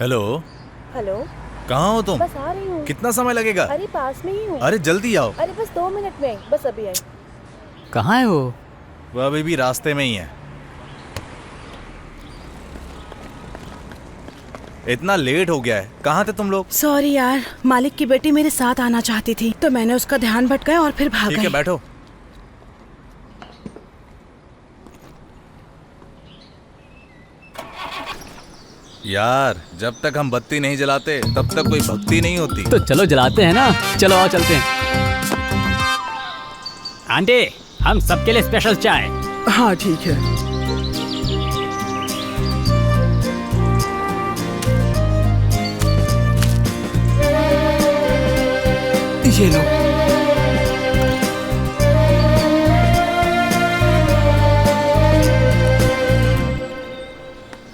Hello. Hello. कहाँ हो तुम? बस आ रही हूँ। कितना समय लगेगा? अरे पास में ही हूँ। अरे जल्दी आओ। अरे बस 2 मिनट में आई, बस अभी आई। कहाँ है वो? वो अभी भी रास्ते में ही है। इतना लेट हो गया है। कहाँ थे तुम लोग? सॉरी यार, मालिक की बेटी मेरे साथ आना चाहती थी तो मैंने उसका ध्यान भटकाया और फिर भाग ठीक है, गई। बैठो। यार, जब तक हम बत्ती नहीं जलाते तब तक कोई भक्ति नहीं होती। तो चलो जलाते हैं ना। चलो आओ चलते हैं। आंटी, हम सबके लिए स्पेशल चाय। हाँ ठीक है। ये लो।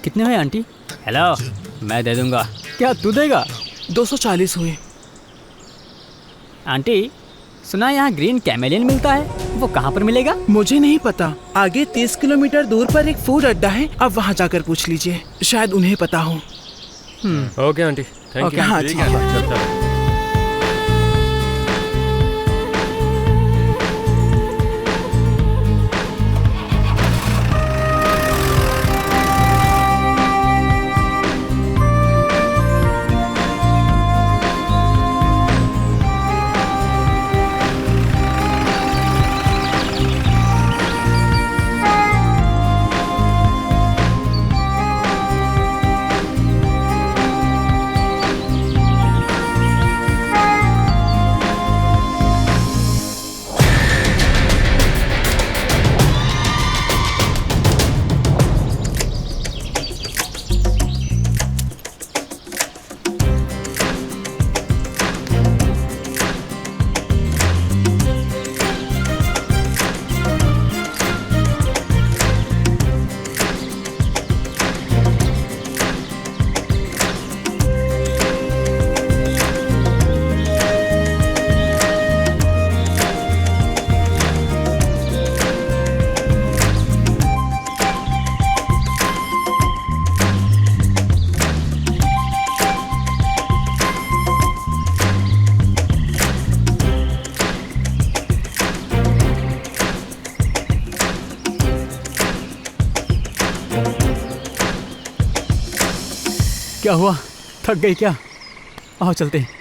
कितने हुए आंटी? हेलो, मैं दे दूंगा। क्या तू देगा? 240 हुए। आंटी, सुना यहाँ ग्रीन कैमेलियन मिलता है, वो कहाँ पर मिलेगा? मुझे नहीं पता। आगे 30 किलोमीटर दूर पर एक फूड अड्डा है, अब वहाँ जाकर पूछ लीजिए, शायद उन्हें पता हो। Okay aunty, thank you. हाँ ठीक ठीक है। है। चल चल। क्या हुआ? थक गई क्या? आओ चलते हैं।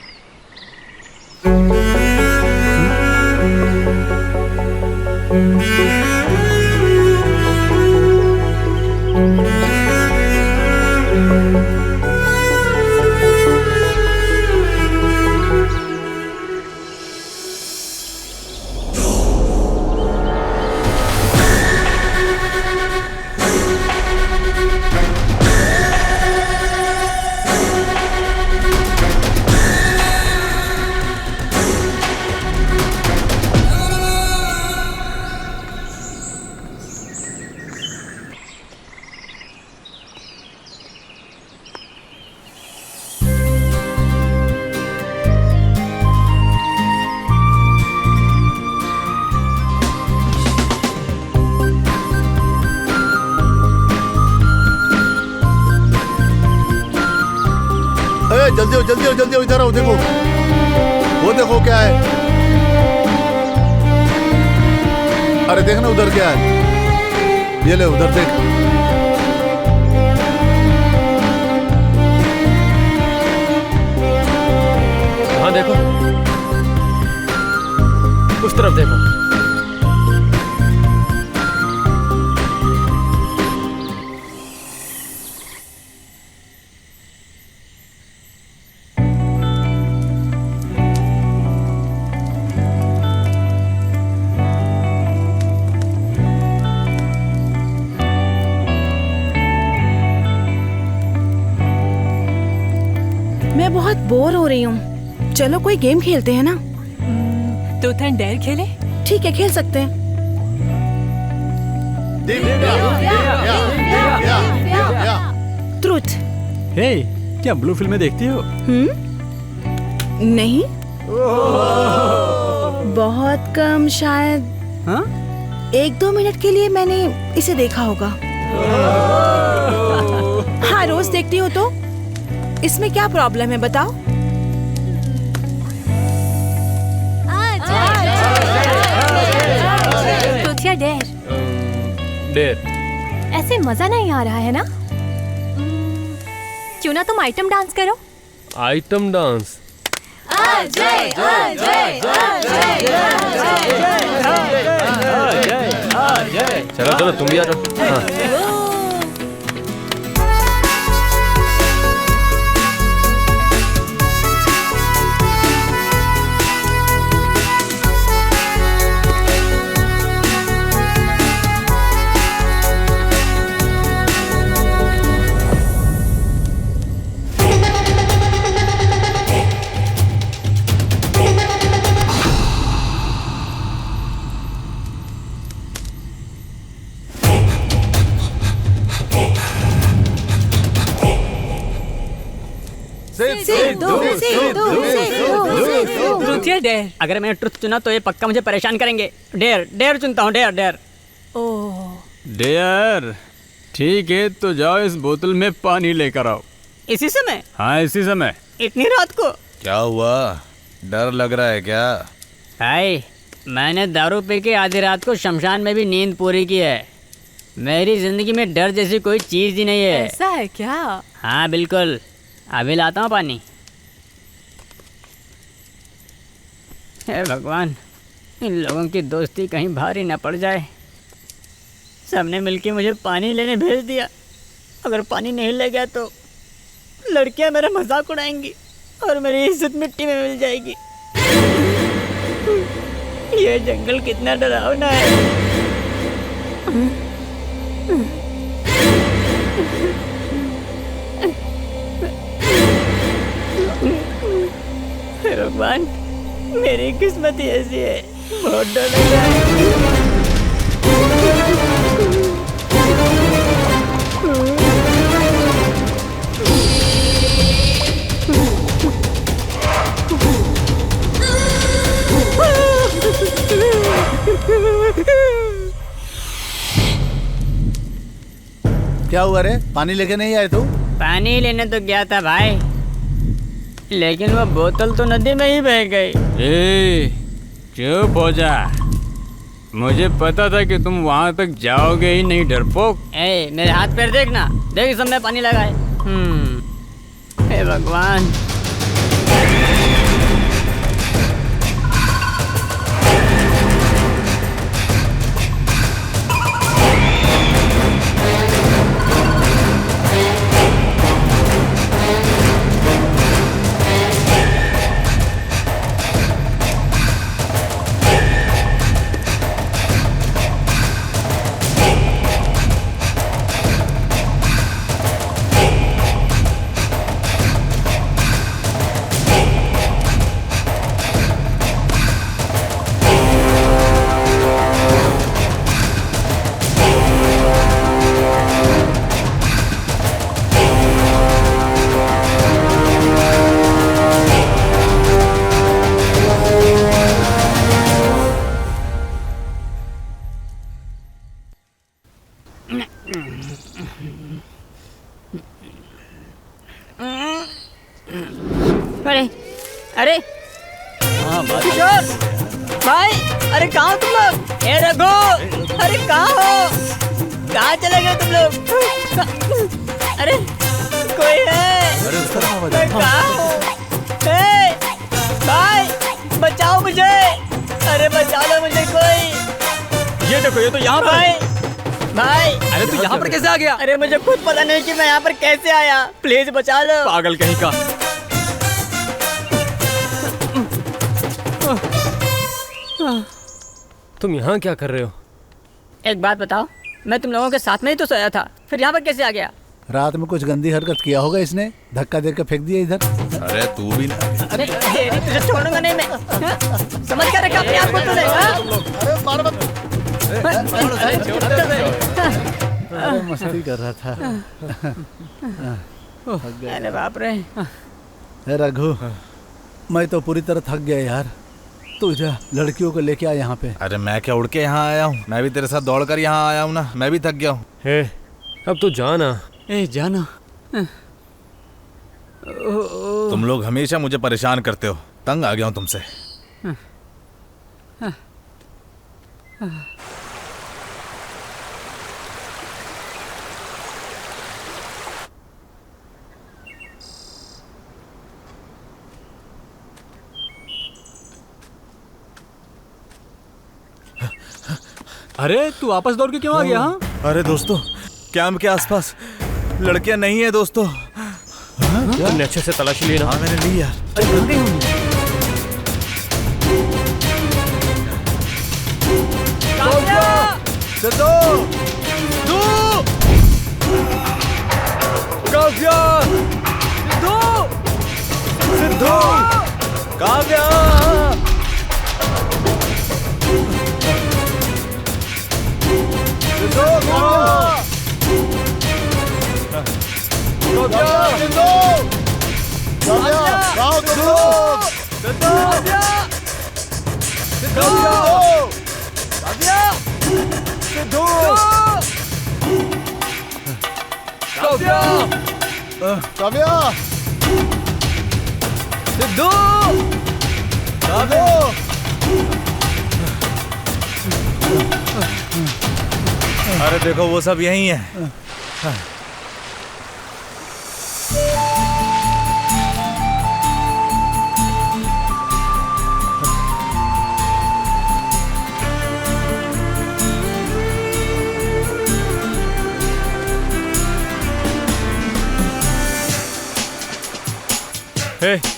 जल्दी हो जल्दी हो जल्दी हो, इधर आओ। देखो वो, देखो क्या है। अरे देखना उधर क्या है। ये ले, उधर देख। हाँ देखो, उस तरफ देखो। मैं बहुत बोर हो रही हूँ, चलो कोई गेम खेलते हैं ना। ट्रूथ एंड डेयर खेले? ठीक है, खेल सकते हैं। ट्रूथ। हे, क्या ब्लू फिल्में देखती हो? नहीं, बहुत कम शायद। हाँ? 1-2 मिनट के लिए मैंने इसे देखा होगा। हाँ, रोज देखती हो तो? इसमें क्या प्रॉब्लम है बताओ? तोतिया डेर, डेर। ऐसे मजा नहीं आ रहा है ना? क्यों ना तुम आइटम डांस करो? Item dance? चलो चलो तुम भी आ जाओ। हाँ। तोतिया डेर। अगर मैंने ट्रुथ चुना तो ये पक्का मुझे परेशान करेंगे। डेयर डेयर चुनता हूँ, डेयर डेयर। ओह, डेयर ठीक है, तो जाओ इस बोतल में पानी लेकर आओ। इसी समय? हाँ इसी समय। इतनी रात को? क्या हुआ, डर लग रहा है क्या? भाई मैंने दारू पी के आधी रात को शमशान में भी नींद पूरी की है। मेरी जिंदगी में डर जैसी कोई चीज ही नहीं है। ऐसा है क्या? हाँ बिल्कुल, अभी लाता हूँ पानी। हे भगवान, इन लोगों की दोस्ती कहीं भारी न पड़ जाए। सबने मिलके मुझे पानी लेने भेज दिया। अगर पानी नहीं ले गया तो लड़कियां मेरा मजाक उड़ाएंगी और मेरी इज्जत मिट्टी में मिल जाएगी। ये जंगल कितना डरावना है। हे भगवान, मेरी किस्मत ही ऐसी है। बहुत डर लग रहा है। क्या हुआ रे, पानी लेके नहीं आए तू? पानी लेने तो गया था भाई, लेकिन वो बोतल तो नदी में ही बह गई। ए, चुप हो जा। मुझे पता था कि तुम वहां तक जाओगे ही नहीं, डरपोक। ए, मेरे हाथ पैर देखना, देख सब में पानी लगाए। हे भगवान। अरे अरे किशोर भाई, अरे कहाँ हो तुम लोग? ए रघु, अरे कहाँ हो? कहाँ चले गए तुम लोग? अरे कोई है? मैं कहाँ हूँ? ए, भाई बचाओ मुझे, अरे बचा लो मुझे कोई। ये देखो, ये तो यहाँ भाई भाई, अरे तू यहाँ पर कैसे आ गया? अरे मुझे खुद पता नहीं कि मैं यहाँ पर कैसे आया। प्लीज बचा लो। पागल कहीं का। तुम यहाँ क्या कर रहे हो? एक बात बताओ, मैं तुम लोगों के साथ में ही तो सोया था, फिर यहाँ पर कैसे आ गया? रात में कुछ गंदी हरकत किया होगा इसने, धक्का देकर फेंक दिया इधर। अरे तू भी ना। अरे तेरी तुझे छोड़ूंगा नहीं मैं। समझ क्या रखा अपने आप को तूने? अरे मस्ती कर रहा था। अरे बाप रे। रघु, मैं तो पूरी तरह थक गया यार। तू जा लड़कियों को लेके आ यहाँ पे। अरे मैं क्या उड़ के यहाँ आया हूँ? मैं भी तेरे साथ दौड़ कर यहाँ आया हूँ ना, मैं भी थक गया हूँ। हे, अब तो जाना। ए जाना। तुम लोग हमेशा मुझे परेशान करते हो, तंग आ गया हूं तुमसे। अरे तू वापस दौड़ के क्यों आ गया? हाँ? अरे दोस्तों, कैंप के आसपास लड़कियां नहीं है दोस्तों। तुमने अच्छे से तलाशी ली ना? हाँ मैंने ली यार। सिद्धू! काव्या! सिद्धू! काव्या! अरे देखो वो सब यही है।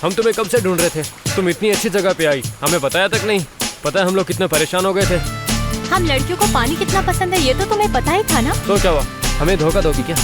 हम तुम्हें कब से ढूंढ रहे थे, तुम इतनी अच्छी जगह पे आई, हमें बताया तक नहीं। पता है हम लोग कितने परेशान हो गए थे। हम लड़कियों को पानी कितना पसंद है ये तो तुम्हें पता ही था ना। तो क्या हुआ, हमें धोखा दोगी क्या?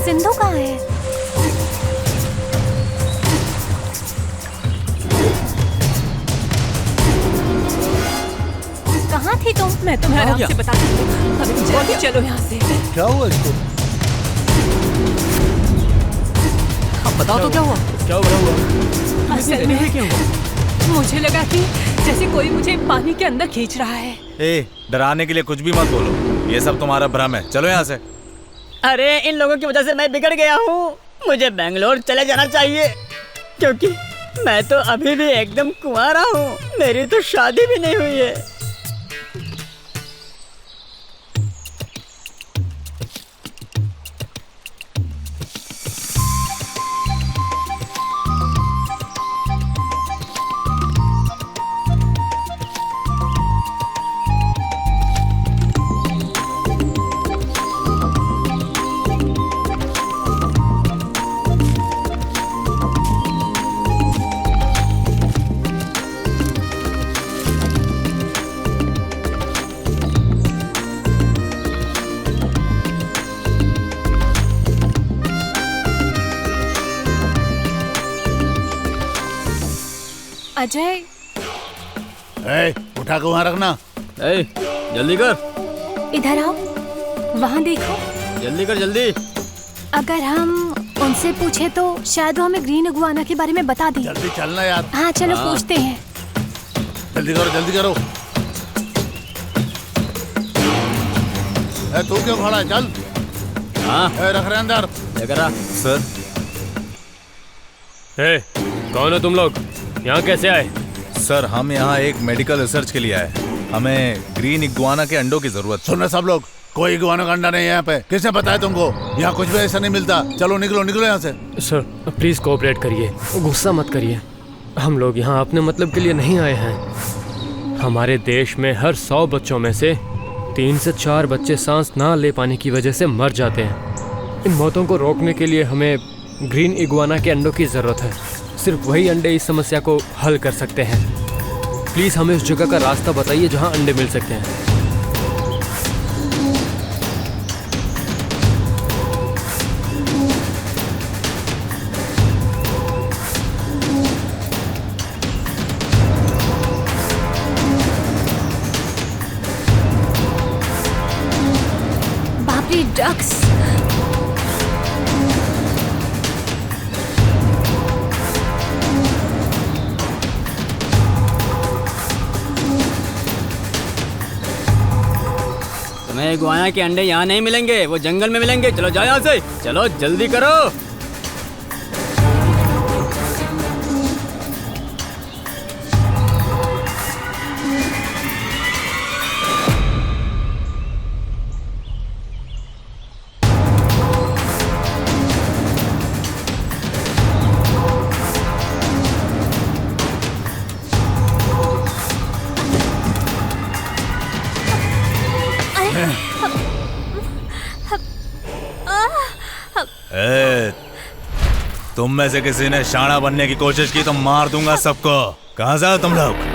सिंधु कहाँ है? कहाँ थी तुम? मैं तुम्हें आराम से बताती हूँ। अभी जल्दी चलो यहाँ से। क्या हुआ इसको? अब बताओ तो क्या हुआ? क्या हुआ? असल में मुझे लगा कि जैसे कोई मुझे पानी के अंदर खींच रहा है। ए, डराने के लिए कुछ भी मत बोलो, ये सब तुम्हारा भ्रम है। चलो यहाँ से। अरे इन लोगों की वजह से मैं बिगड़ गया हूँ। मुझे बेंगलोर चले जाना चाहिए क्योंकि मैं तो अभी भी एकदम कुंवारा हूँ। मेरी तो शादी भी नहीं हुई है। अजय, उठा के वहाँ रखना। जल्दी कर, इधर आओ, वहाँ देखो। जल्दी कर, जल्दी। अगर हम उनसे पूछे तो शायद वो हमें ग्रीन इगुआना के बारे में बता दें। जल्दी चलना यार। हाँ चलो पूछते हैं। जल्दी करो, जल्दी करो। तू क्यों खड़ा है? चल। हाँ रख रहे अंदर। सर, कौन हो तुम लोग? यहाँ कैसे आए? सर हम यहाँ एक मेडिकल रिसर्च के लिए आए। हमें ग्रीन इग्वाना के अंडों की जरूरत। सुनो सब लोग, कोई इगुआना का अंडा नहीं है यहाँ पे। किसने बताया तुमको? यहाँ कुछ भी ऐसा नहीं मिलता। चलो निकलो निकलो यहाँ से। सर प्लीज कोऑपरेट करिए, गुस्सा मत करिए। हम लोग यहाँ अपने मतलब के लिए नहीं आए हैं। हमारे देश में हर 100 बच्चों में से 3 से 4 बच्चे सांस ना ले पाने की वजह से मर जाते हैं। इन मौतों को रोकने के लिए हमें ग्रीन इगुआना के अंडों की ज़रूरत है। सिर्फ वही अंडे इस समस्या को हल कर सकते हैं। प्लीज़ हमें उस जगह का रास्ता बताइए जहाँ अंडे मिल सकते हैं। बाप रे, डक्स। तुम्हें इगुआना के अंडे यहाँ नहीं मिलेंगे, वो जंगल में मिलेंगे। चलो जाओ यहाँ से, चलो जल्दी करो। ए, तुम में से किसी ने शाना बनने की कोशिश की तो मार दूंगा सबको। कहाँ से हो तुम लोग?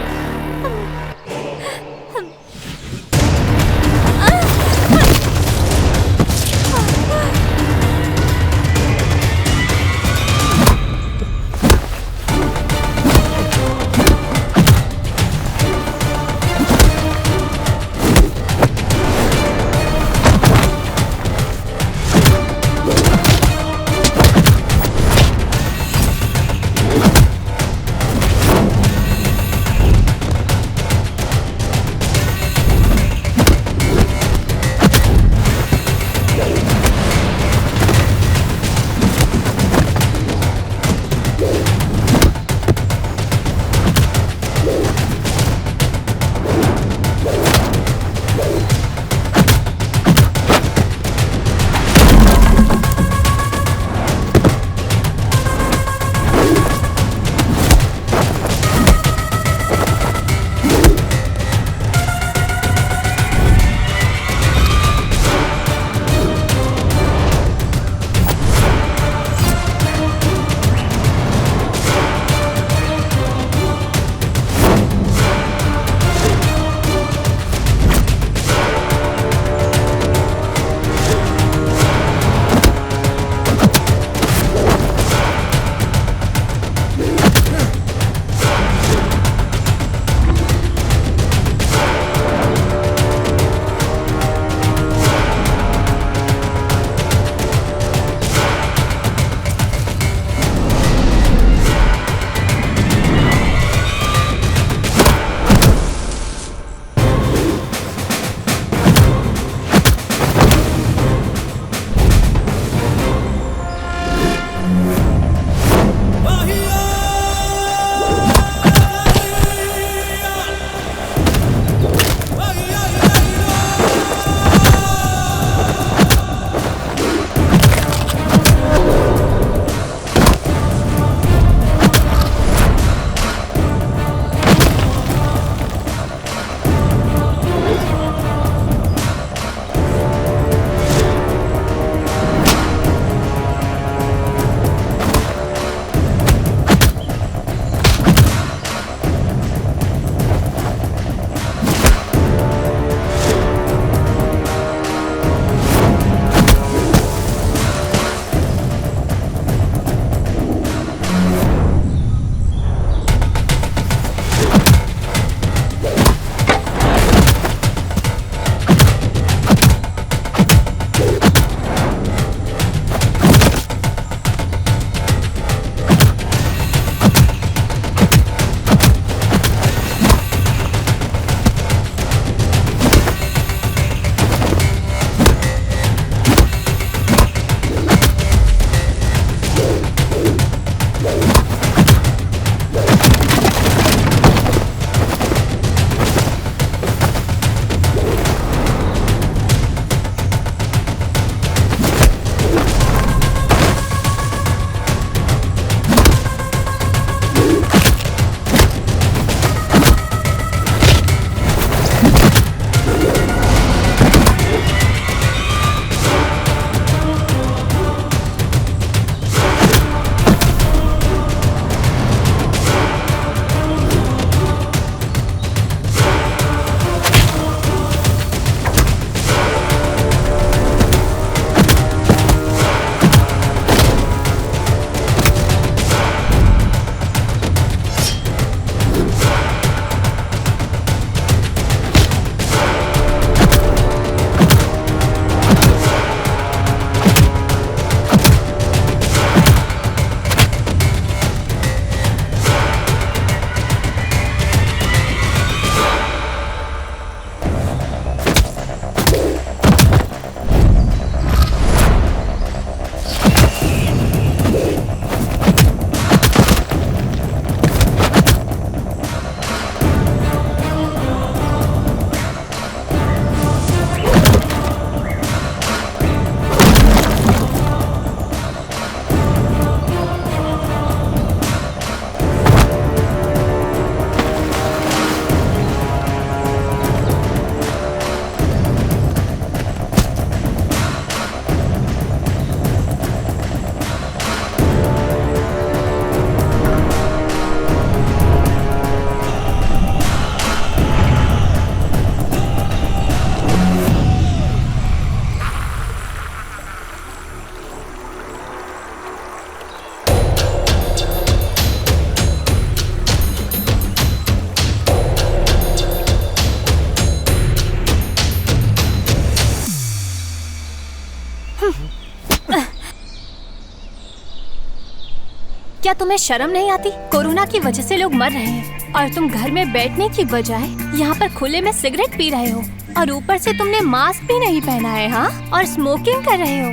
क्या तुम्हें शर्म नहीं आती? कोरोना की वजह से लोग मर रहे हैं और तुम घर में बैठने की बजाय यहाँ पर खुले में सिगरेट पी रहे हो और ऊपर से तुमने मास्क भी नहीं पहना है, हाँ? और स्मोकिंग कर रहे हो।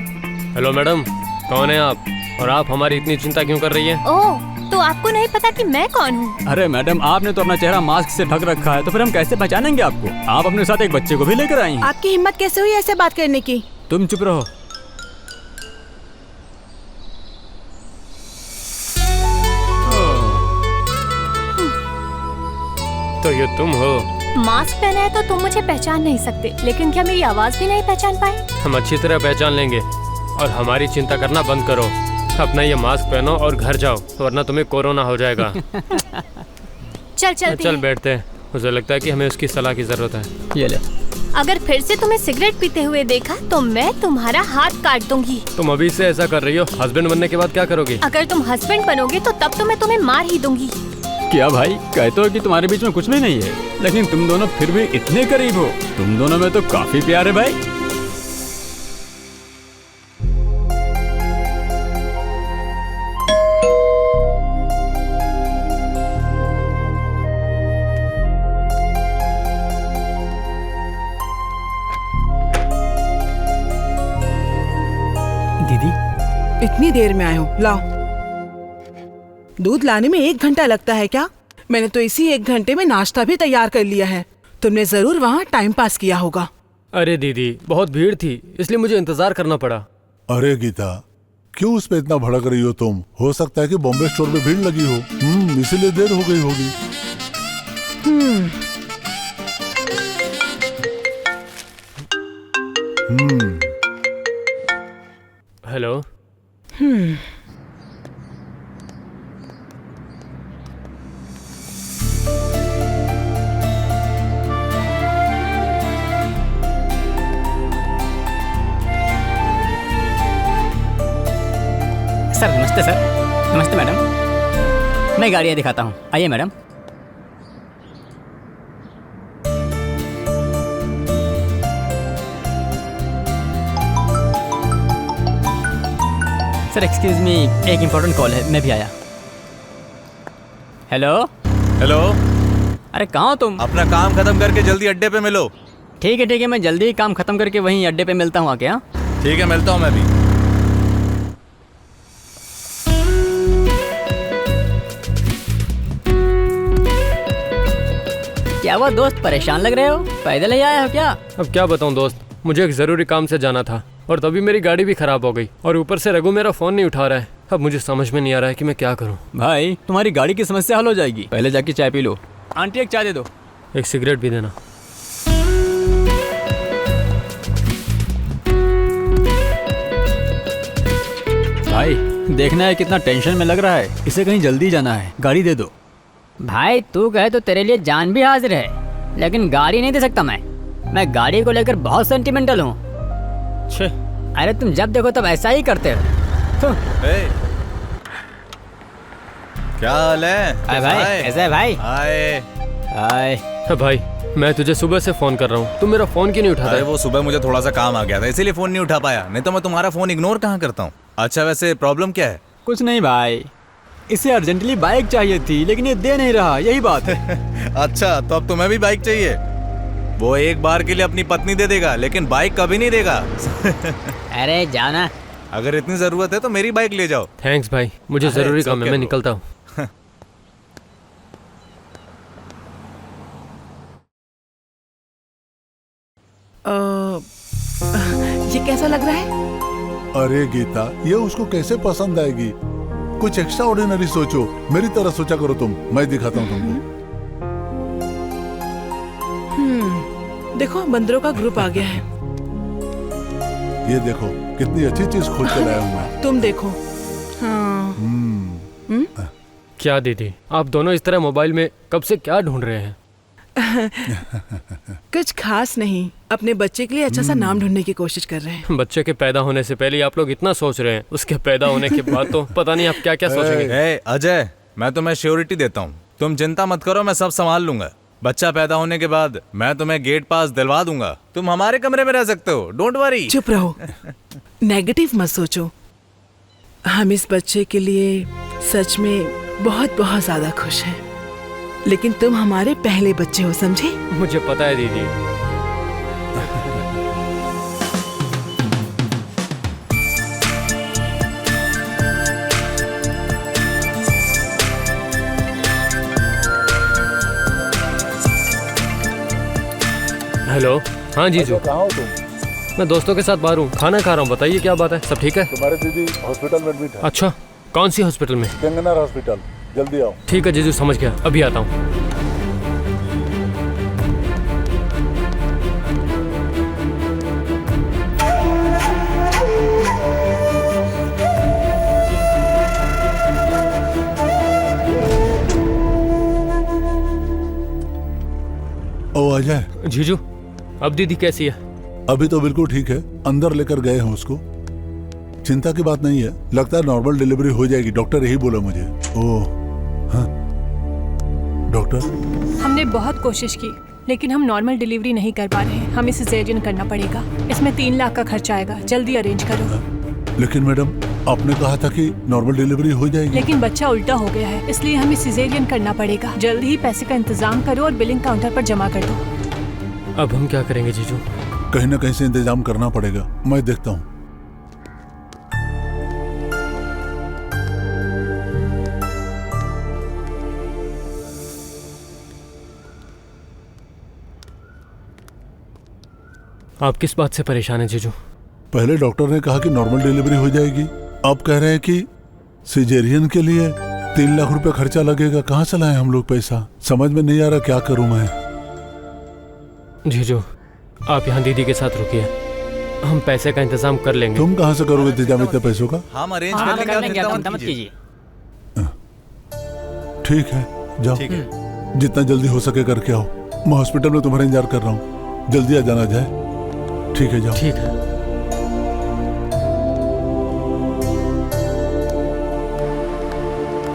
हेलो मैडम, कौन है आप और आप हमारी इतनी चिंता क्यों कर रही है? ओह, तो आपको नहीं पता कि मैं कौन हूँ? अरे मैडम, आपने तो अपना चेहरा मास्क से ढक रखा है, तो फिर हम कैसे पहचानेंगे आपको? आप अपने साथ एक बच्चे को भी लेकर आई हैं। आपकी हिम्मत कैसे हुई ऐसे बात करने की? तुम चुप रहो। तो ये तुम हो? मास्क पहना है तो तुम मुझे पहचान नहीं सकते, लेकिन क्या मेरी आवाज भी नहीं पहचान पाए? हम अच्छी तरह पहचान लेंगे और हमारी चिंता करना बंद करो। अपना ये मास्क पहनो और घर जाओ, वरना तुम्हें कोरोना हो जाएगा। चलते चल हैं। बैठते हैं। मुझे लगता है कि हमें उसकी सलाह की जरूरत है। ये ले। अगर फिर से तुम्हें सिगरेट पीते हुए देखा तो मैं तुम्हारा हाथ काट दूंगी। तुम अभी से ऐसा कर रही हो, हस्बैंड बनने के बाद क्या करोगी? अगर तुम हस्बैंड बनोगे तो तब तो मैं तुम्हें मार ही दूंगी। क्या भाई, कहते हो कि तुम्हारे बीच में कुछ भी नहीं है, लेकिन तुम दोनों फिर भी इतने करीब हो। तुम दोनों में तो काफी प्यार है भाई। दीदी, इतनी देर में आए हो, लाओ। दूध लाने में 1 घंटा लगता है क्या? मैंने तो इसी 1 घंटे में नाश्ता भी तैयार कर लिया है। तुमने जरूर वहाँ टाइम पास किया होगा। अरे दीदी, बहुत भीड़ थी, इसलिए मुझे इंतजार करना पड़ा। अरे गीता, क्यों उस पे इतना भड़क रही हो तुम? हो सकता है कि बॉम्बे स्टोर में भीड़ लगी हो, इसीलिए देर हो गई होगी। हेलो। सर नमस्ते। सर नमस्ते मैडम, मैं गाड़ियाँ दिखाता हूँ, आइए मैडम। सर एक्सक्यूज मी, एक इम्पोर्टेंट कॉल है, मैं भी आया। हेलो। हेलो। अरे कहाँ हो तुम? अपना काम खत्म करके जल्दी अड्डे पे मिलो। ठीक है, मैं जल्दी ही काम खत्म करके वहीं अड्डे पे मिलता हूँ आके। हाँ ठीक है, मिलता हूँ मैं भी। क्या हुआ दोस्त, परेशान लग रहे हो? पैदल ही आया हो क्या? अब क्या बताऊं दोस्त, मुझे एक जरूरी काम से जाना था और तभी मेरी गाड़ी भी खराब हो गई और ऊपर से रघु मेरा फोन नहीं उठा रहा है। अब मुझे समझ में नहीं आ रहा है कि मैं क्या करूं। भाई तुम्हारी गाड़ी की समस्या हल हो जाएगी, पहले जाके चाय पी लो। आंटी एक चाय दे दो। एक सिगरेट भी देना। भाई देखना है कितना टेंशन में लग रहा है, इसे कहीं जल्दी जाना है, गाड़ी दे दो। भाई तू कहे तो तेरे लिए जान भी हाजिर है, लेकिन गाड़ी नहीं दे सकता मैं गाड़ी को लेकर बहुत सेंटिमेंटल हूँ। अरे तुम जब देखो तब ऐसा ही करते हो। क्या हाल है? भाई कैसे है भाई? हाय। भाई मैं तुझे सुबह से फोन कर रहा हूँ, तुम मेरा फोन क्यों नहीं उठाता अरे है? वो सुबह मुझे थोड़ा सा काम आ गया था, इसीलिए फोन नहीं उठा पाया, नहीं तो मैं तुम्हारा फोन इग्नोर कहाँ करता हूँ। अच्छा वैसे प्रॉब्लम क्या है? कुछ नहीं भाई, इसे अर्जेंटली बाइक चाहिए थी लेकिन ये दे नहीं रहा, यही बात है। अच्छा तो अब तुम्हें भी बाइक चाहिए? वो एक बार के लिए अपनी पत्नी दे देगा लेकिन बाइक कभी नहीं देगा। अरे जाना। अगर इतनी जरूरत है तो मेरी बाइक ले जाओ। थैंक्स भाई, मुझे जरूरी it's काम है, okay मैं bro। निकलता हूँ। ये कैसा लग रहा है? अरे गीता, ये उसको कैसे पसंद आएगी? कुछ एक्स्ट्रा ऑर्डिनरी सोचो, मेरी तरह सोचा करो तुम, मैं दिखाता हूँ तुमको। देखो बंदरों का ग्रुप आ गया है। ये देखो कितनी अच्छी चीज खोज कर आया हूँ मैं। तुम देखो। हाँ। क्या दीदी, आप दोनों इस तरह मोबाइल में कब से क्या ढूंढ रहे हैं? कुछ खास नहीं, अपने बच्चे के लिए अच्छा सा नाम ढूंढने की कोशिश कर रहे हैं। बच्चे के पैदा होने से पहले आप लोग इतना सोच रहे हैं, उसके पैदा होने के बाद तो पता नहीं आप क्या क्या सोचेंगे। अजय, मैं तुम्हें श्योरिटी देता हूँ, तुम चिंता मत करो, मैं सब संभाल लूंगा। बच्चा पैदा होने के बाद मैं तुम्हें गेट पास दिलवा दूंगा, तुम हमारे कमरे में रह सकते हो, डोंट वरी। चुप रहो, नेगेटिव मत सोचो। हम इस बच्चे के लिए सच में बहुत बहुत ज्यादा खुश हैं। लेकिन तुम हमारे पहले बच्चे हो, समझे? मुझे पता है दीदी। हेलो, हाँ जीजू। कहाँ हो तुम? मैं दोस्तों के साथ बाहर हूँ, खाना खा रहा हूँ। बताइए क्या बात है, सब ठीक है? तुम्हारी दीदी हॉस्पिटल में एडमिट है। अच्छा, कौन सी हॉस्पिटल में? गंगनार हॉस्पिटल, जल्दी आओ। ठीक है जीजू, समझ गया, अभी आता हूँ। ओ अजय, जीजू, अब दीदी कैसी है? अभी तो बिल्कुल ठीक है, अंदर लेकर गए हैं उसको। चिंता की बात नहीं है, लगता है नॉर्मल डिलीवरी हो जाएगी, डॉक्टर यही बोला मुझे। ओह हाँ डॉक्टर, हमने बहुत कोशिश की लेकिन हम नॉर्मल डिलीवरी नहीं कर पा रहे हैं। हमें सिजेरियन करना पड़ेगा। इसमें 3 लाख का खर्चा आएगा, जल्दी अरेंज करो। लेकिन मैडम आपने कहा था कि नॉर्मल डिलीवरी हो जाएगी। लेकिन बच्चा उल्टा हो गया है, इसलिए हमें सिजेरियन करना पड़ेगा। जल्दी ही पैसे का इंतजाम करो और बिलिंग काउंटर पर जमा कर दो। अब हम क्या करेंगे जीजू? कहीं ना कहीं से इंतजाम करना पड़ेगा, मैं देखता हूँ। आप किस बात से परेशान हैं जीजू? पहले डॉक्टर ने कहा कि नॉर्मल डिलीवरी हो जाएगी, अब कह रहे हैं कि सिजेरियन के लिए 3 लाख रुपए खर्चा लगेगा। कहाँ से लाएं हम लोग पैसा, समझ में नहीं आ रहा क्या करूं मैं। जीजू, आप यहाँ दीदी के साथ रुकिए, हम पैसे का इंतजाम कर लेंगे। तुम कहाँ से करोगे इंतजाम इतने पैसों का? हम अरेंज हाँ, कर कर लेंगे, लेंगे, आप आप चिंता चिंता मत मत कीजिए। ठीक है, जाओ। ठीक है। जितना जल्दी हो सके करके आओ, मैं हॉस्पिटल में तुम्हारा इंतजार कर रहा हूँ, जल्दी आ जाना जाए। ठीक है, जाओ। ठीक है।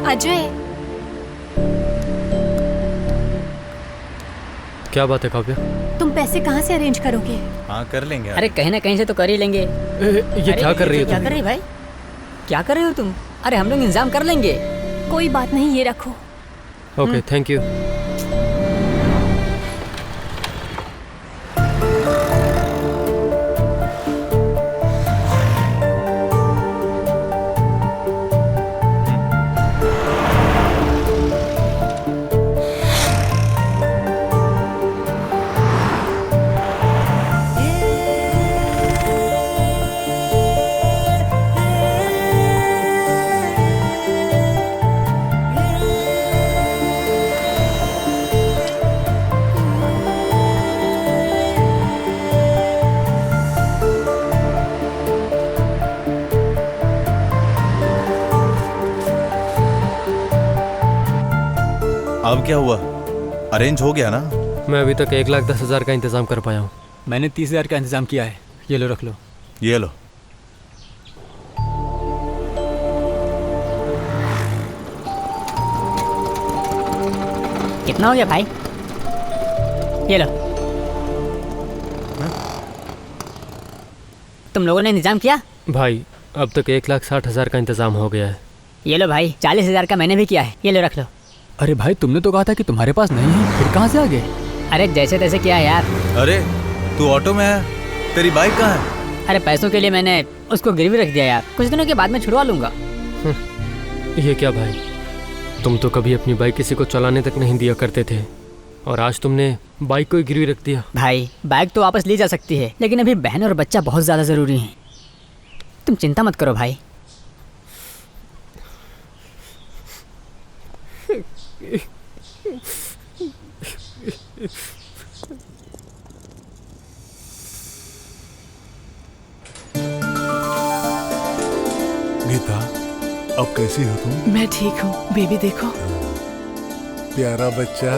अजय, क्या बात है काव्या? तुम पैसे कहाँ से अरेंज करोगे? हाँ कर लेंगे। अरे कहीं ना कहीं से तो कर ही लेंगे। ये क्या कर रही है क्या तुम? कर रही है भाई? क्या कर रहे हो तुम? अरे हम लोग इंतजाम कर लेंगे। कोई बात नहीं, ये रखो। Okay, thank you. अब क्या हुआ, अरेंज हो गया ना? मैं अभी तक 1,10,000 का इंतजाम कर पाया हूँ। मैंने 30,000 का इंतजाम किया है, ये लो, रख लो। ये लो। कितना हो गया भाई? ये लो। तुम लोगों ने इंतजाम किया? भाई अब तक 1,60,000 का इंतजाम हो गया है। ये लो भाई, 40,000 का मैंने भी किया है, ये लो रख लो। अरे भाई तुमने तो कहा था कि तुम्हारे पास नहीं है, फिर कहाँ से आ गए? अरे जैसे तैसे किया यार। अरे तू ऑटो में है, तेरी बाइक कहाँ है? अरे पैसों के लिए मैंने उसको गिरवी रख दिया यार, कुछ दिनों के बाद में छुड़वा लूंगा। ये क्या भाई, तुम तो कभी अपनी बाइक किसी को चलाने तक नहीं दिया करते थे और आज तुमने बाइक को ही गिरवी रख दिया। भाई बाइक तो वापस ली जा सकती है, लेकिन अभी बहन और बच्चा बहुत ज़्यादा ज़रूरी है। तुम चिंता मत करो भाई। गीता, अब कैसी हो तुम? मैं ठीक हूँ, बेबी देखो। प्यारा बच्चा।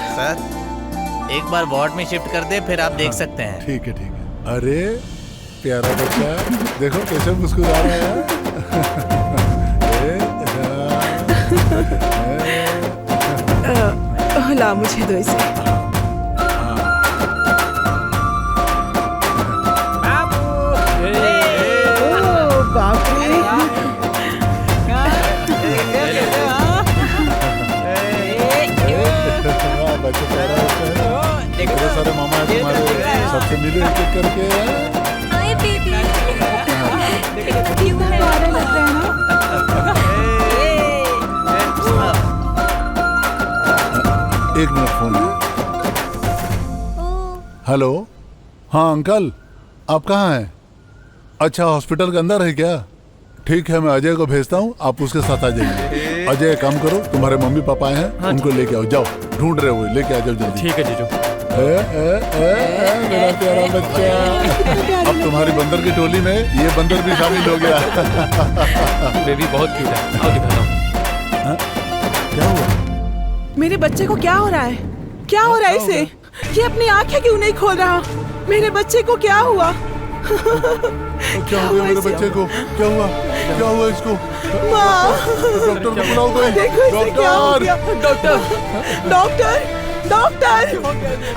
सर एक बार वार्ड में शिफ्ट कर दे, फिर आप देख सकते हैं। ठीक है, ठीक है। अरे प्यारा बच्चा, देखो कैसे मुस्कुरा रहा है। ला मुझे दो इसे। बच्चे पैदा होते हैं, इतने सारे मामा हैं तुम्हारे, सबसे मिलो एक एक करके। हाय बेबी, कितना क्यूट है। एक मिनट फोन। हेलो, हाँ अंकल, आप कहाँ हैं? अच्छा, हॉस्पिटल के अंदर है क्या? ठीक है, मैं अजय को भेजता हूँ, आप उसके साथ आ जाइए। अजय, काम करो, तुम्हारे मम्मी पापा आए हैं, उनको लेके आओ, जाओ, ढूंढ रहे हो, लेके आ जाओ जल्दी। ठीक है जीजू। मेरा प्यारा बच्चा, अब तुम्हारी बंदर की टोली में ये बंदर भी शामिल हो गया। बेबी बहुत क्यूट है, आओ दिखाता हूँ। क्या हुआ? मेरे बच्चे को क्या हो रहा है? क्या हो रहा है इसे? ये अपनी आंखें क्यों नहीं खोल रहा? मेरे बच्चे को क्या हुआ? क्या हुआ मेरे बच्चे को? क्या हुआ? क्या हुआ इसको? माँ, डॉक्टर को बुलाओ कोई। देखो इसे क्या हो गया। Doctor, doctor, doctor,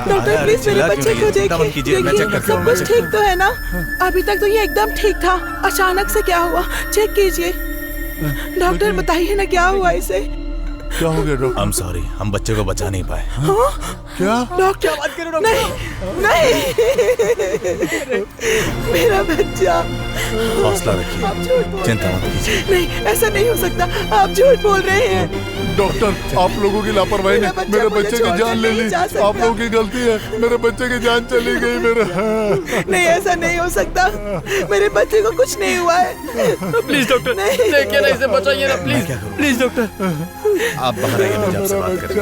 doctor please मेरे बच्चे को देखिए, देखिए सब कुछ ठीक तो है ना? अभी तक तो ये एकदम ठीक था, अचानक से क्या हुआ? चेक कीजिए। डॉक्टर बताइए ना क्या हुआ इसे? क्या हो गया डॉक्टर? I'm sorry, हम बच्चे को बचा नहीं पाए। क्या? डॉक्टर बात करो डॉक्टर। नहीं, मेरा बच्चा। हौसला रखिए, चिंता मत कीजिए। नहीं, ऐसा नहीं हो सकता, आप झूठ बोल रहे हैं। डॉक्टर, आप लोगों की लापरवाही ने मेरे बच्चे की जान ले ली। आप लोगों की गलती है, मेरे बच्चे की जान चली गई। मेरे नहीं, ऐसा नहीं हो सकता, मेरे बच्चे को कुछ नहीं हुआ है। प्लीज डॉक्टर, देखिए ना, इसे बचाइए ना प्लीज, प्लीज डॉक्टर। आप बाहर आइए, मुझे आपसे बात करनी है।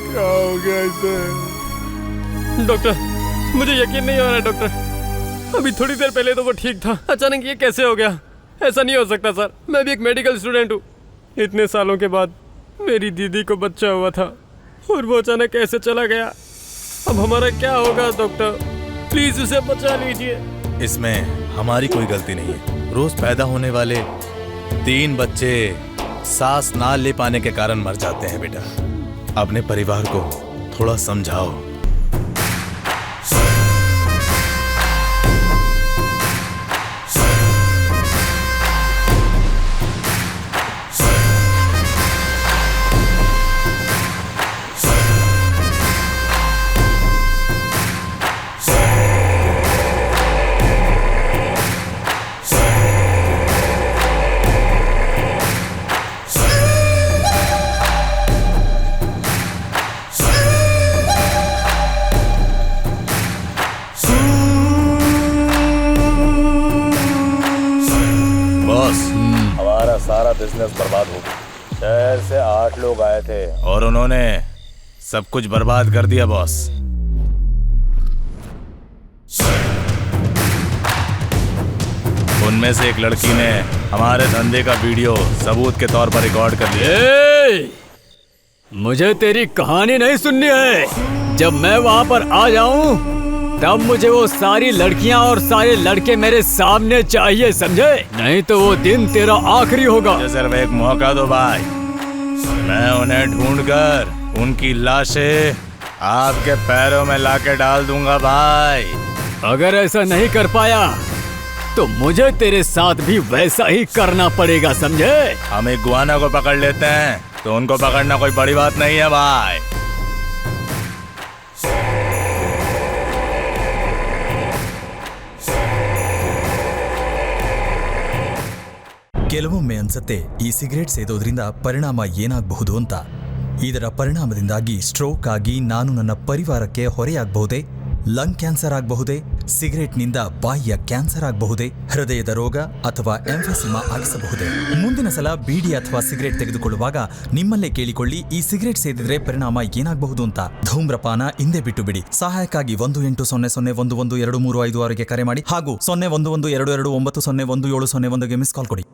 क्या हो गया इसे? डॉक्टर, मुझे यकीन नहीं हो रहा है डॉक्टर। अभी थोड़ी देर पहले तो वो ठीक था, अचानक ये कैसे हो गया? ऐसा नहीं हो सकता सर, मैं भी एक मेडिकल स्टूडेंट हूँ। इतने सालों के बाद मेरी दीदी को बच्चा हुआ था और वो अचानक कैसे चला गया? अब हमारा क्या होगा डॉक्टर? प्लीज उसे बचा लीजिए। इसमें हमारी कोई गलती नहीं है। रोज पैदा होने वाले 3 बच्चे सांस ना ले पाने के कारण मर जाते हैं। बेटा, अपने परिवार को थोड़ा समझाओ। हमारा सारा बिजनेस बर्बाद हो गया। शहर से 8 लोग आए थे और उन्होंने सब कुछ बर्बाद कर दिया बॉस। उनमें से एक लड़की ने हमारे धंधे का वीडियो सबूत के तौर पर रिकॉर्ड कर लिया। मुझे तेरी कहानी नहीं सुननी है। जब मैं वहाँ पर आ जाऊँ तब मुझे वो सारी लड़कियाँ और सारे लड़के मेरे सामने चाहिए, समझे? नहीं तो वो दिन तेरा आखिरी होगा। सिर्फ एक मौका दो भाई, मैं उन्हें ढूंढकर उनकी लाशें आपके पैरों में लाके डाल दूंगा भाई। अगर ऐसा नहीं कर पाया तो मुझे तेरे साथ भी वैसा ही करना पड़ेगा, समझे? हम एक गुआना को पकड़ लेते हैं तो उनको पकड़ना कोई बड़ी बात नहीं है भाई। ಕೆಲವೊಮ್ಮೆ ಅನ್ಸತ್ತೆ ಈ ಸಿಗರೇಟ್ ಸೇದೋದ್ರಿಂದ ಪರಿಣಾಮ ಏನಾಗಬಹುದು ಅಂತ. ಇದರ ಪರಿಣಾಮದಿಂದಾಗಿ ಸ್ಟ್ರೋಕ್ ಆಗಿ ನಾನು ನನ್ನ ಪರಿವಾರಕ್ಕೆ ಹೊರೆಯಾಗಬಹುದೇ? ಲಂಗ್ ಕ್ಯಾನ್ಸರ್ ಆಗಬಹುದೇ? ಸಿಗರೇಟ್ನಿಂದ ಬಾಯಿಯ ಕ್ಯಾನ್ಸರ್ ಆಗಬಹುದೇ? ಹೃದಯದ ರೋಗ ಅಥವಾ ಎಂಫೆಸಿಮಾ ಆಗಿಸಬಹುದೇ? ಮುಂದಿನ ಸಲ ಬೀಡಿ ಅಥವಾ ಸಿಗರೇಟ್ ತೆಗೆದುಕೊಳ್ಳುವಾಗ ನಿಮ್ಮಲ್ಲೇ ಕೇಳಿಕೊಳ್ಳಿ, ಈ ಸಿಗರೇಟ್ ಸೇದಿದ್ರೆ ಪರಿಣಾಮ ಏನಾಗಬಹುದು ಅಂತ. ಧೂಮ್ರಪಾನ ಹಿಂದೆ ಬಿಟ್ಟು ಬಿಡಿ. ಸಹಾಯಕ್ಕಾಗಿ 1800112356ಗೆ ಕರೆ ಮಾಡಿ ಹಾಗೂ 011229017017 ಮಿಸ್ ಕಾಲ್ ಕೊಡಿ.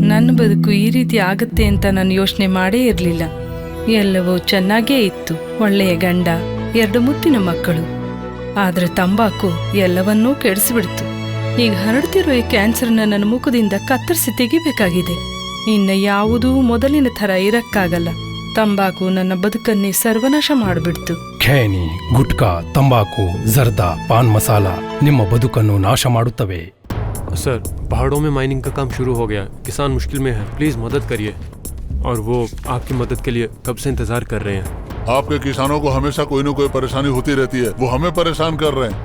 ನನ್ನ ಬದುಕು ಈ ರೀತಿ ಆಗುತ್ತೆ ಅಂತ ನಾನು ಯೋಚನೆ ಮಾಡೇ ಇರಲಿಲ್ಲ. ಎಲ್ಲವೂ ಚೆನ್ನಾಗೇ ಇತ್ತು. ಒಳ್ಳೆಯ ಗಂಡ, 2 ಮುತ್ತಿನ ಮಕ್ಕಳು. ಆದ್ರೆ ತಂಬಾಕು ಎಲ್ಲವನ್ನೂ ಕೆಡಿಸಿಬಿಡ್ತು. ಈಗ ಹರಡ್ತಿರೋ ಈ ಕ್ಯಾನ್ಸರ್ನ ನನ್ನ ಮುಖದಿಂದ ಕತ್ತರಿಸಿ ತೆಗಿಬೇಕಾಗಿದೆ. ಇನ್ನು ಯಾವುದೂ ಮೊದಲಿನ ಥರ ಇರಕ್ಕಾಗಲ್ಲ. ತಂಬಾಕು ನನ್ನ ಬದುಕನ್ನೇ ಸರ್ವನಾಶ ಮಾಡಿಬಿಡ್ತು. ಖೇಣಿ, ಗುಟ್ಕಾ, ತಂಬಾಕು, ಜರ್ದಾ, ಪಾನ್ ಮಸಾಲ ನಿಮ್ಮ ಬದುಕನ್ನು ನಾಶ ಮಾಡುತ್ತವೆ. सर, पहाड़ों में माइनिंग का काम शुरू हो गया. किसान मुश्किल में है, प्लीज मदद करिए. और वो आपकी मदद के लिए कब से इंतजार कर रहे हैं. आपके किसानों को हमेशा कोई न कोई परेशानी होती रहती है, वो हमें परेशान कर रहे हैं.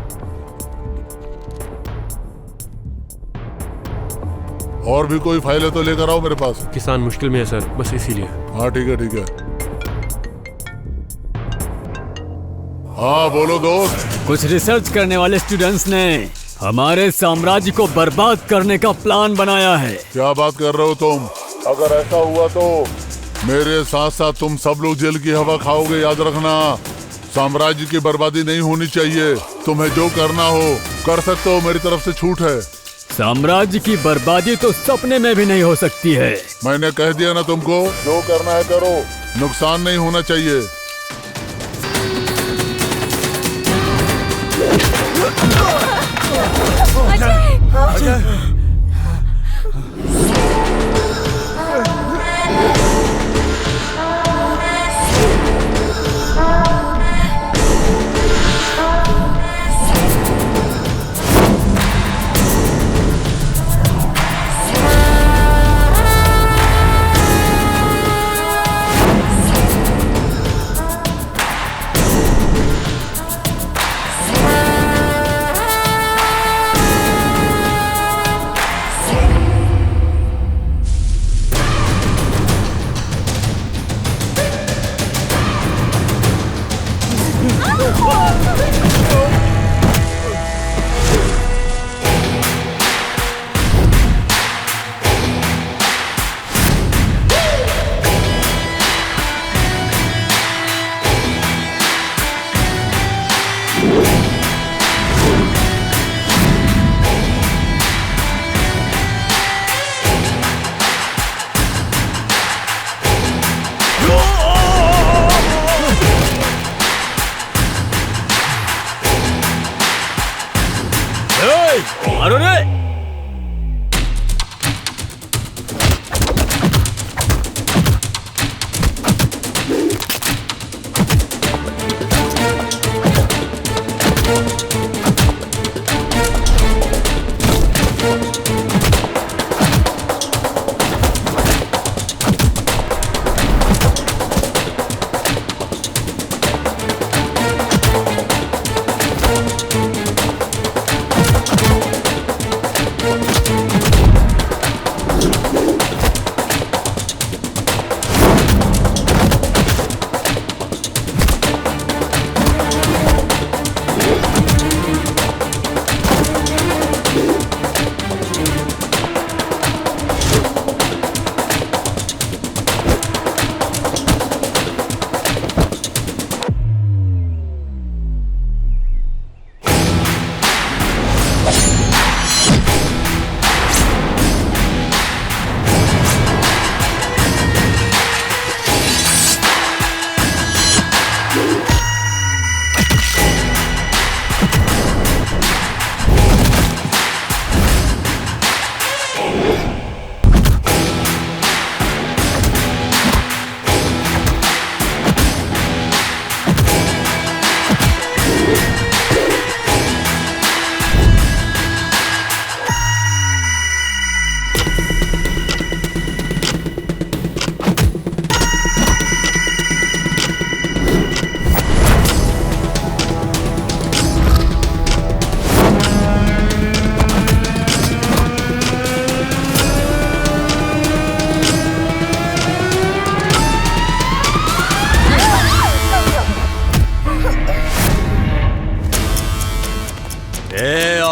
और भी कोई फाइल है तो लेकर आओ मेरे पास. किसान मुश्किल में है सर, बस इसीलिए. हाँ ठीक है ठीक है. हाँ बोलो दोस्त. कुछ रिसर्च करने वाले स्टूडेंट्स ने हमारे साम्राज्य को बर्बाद करने का प्लान बनाया है. क्या बात कर रहे हो तुम? अगर ऐसा हुआ तो मेरे साथ साथ तुम सब लोग जेल की हवा खाओगे, याद रखना. साम्राज्य की बर्बादी नहीं होनी चाहिए. तुम्हें जो करना हो कर सकते हो, मेरी तरफ से छूट है. साम्राज्य की बर्बादी तो सपने में भी नहीं हो सकती है. मैंने कह दिया ना तुमको, जो करना है करो, नुकसान नहीं होना चाहिए.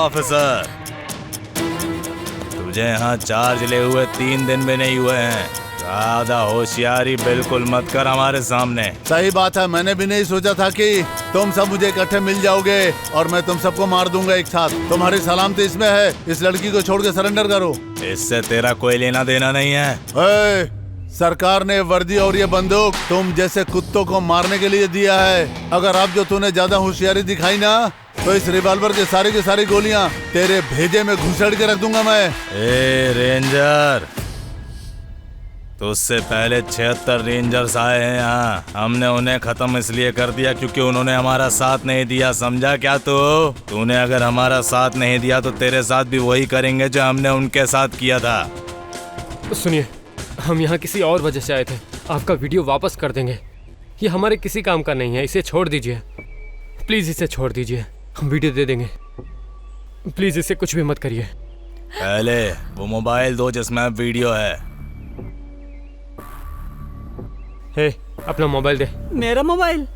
ऑफिसर, तुझे यहाँ चार्ज ले हुए 3 दिन भी नहीं हुए हैं. ज्यादा होशियारी बिल्कुल मत कर हमारे सामने. सही बात है, मैंने भी नहीं सोचा था कि तुम सब मुझे इकट्ठे मिल जाओगे और मैं तुम सबको मार दूंगा एक साथ. तुम्हारी सलामती इसमें है. इस लड़की को छोड़ के सरेंडर करो. इससे तेरा कोई लेना देना नहीं है. सरकार ने वर्दी और ये बंदूक तुम जैसे कुत्तों को मारने के लिए दिया है. अगर अब जो तूने ज्यादा होशियारी दिखाई ना, तो इस रिवॉल्वर की सारी गोलियां तेरे भेजे में घुसेड़ के रख दूंगा मैं. ए रेंजर, तो उससे पहले 76 रेंजर्स आए हैं यहाँ। हमने उन्हें खत्म इसलिए कर दिया क्योंकि उन्होंने हमारा साथ नहीं दिया, समझा क्या तूने अगर हमारा साथ नहीं दिया तो तेरे साथ भी वही करेंगे जो हमने उनके साथ किया था। सुनिए, हम यहाँ किसी और वजह से आए थे। आपका वीडियो वापस कर देंगे। ये हमारे किसी काम का नहीं है, इसे छोड़ दीजिए प्लीज़, इसे छोड़ दीजिए। हम वीडियो दे देंगे, प्लीज़ इसे कुछ भी मत करिए। पहले वो मोबाइल दो जिसमें वीडियो है। हे, अपना मोबाइल दे। मेरा मोबाइल?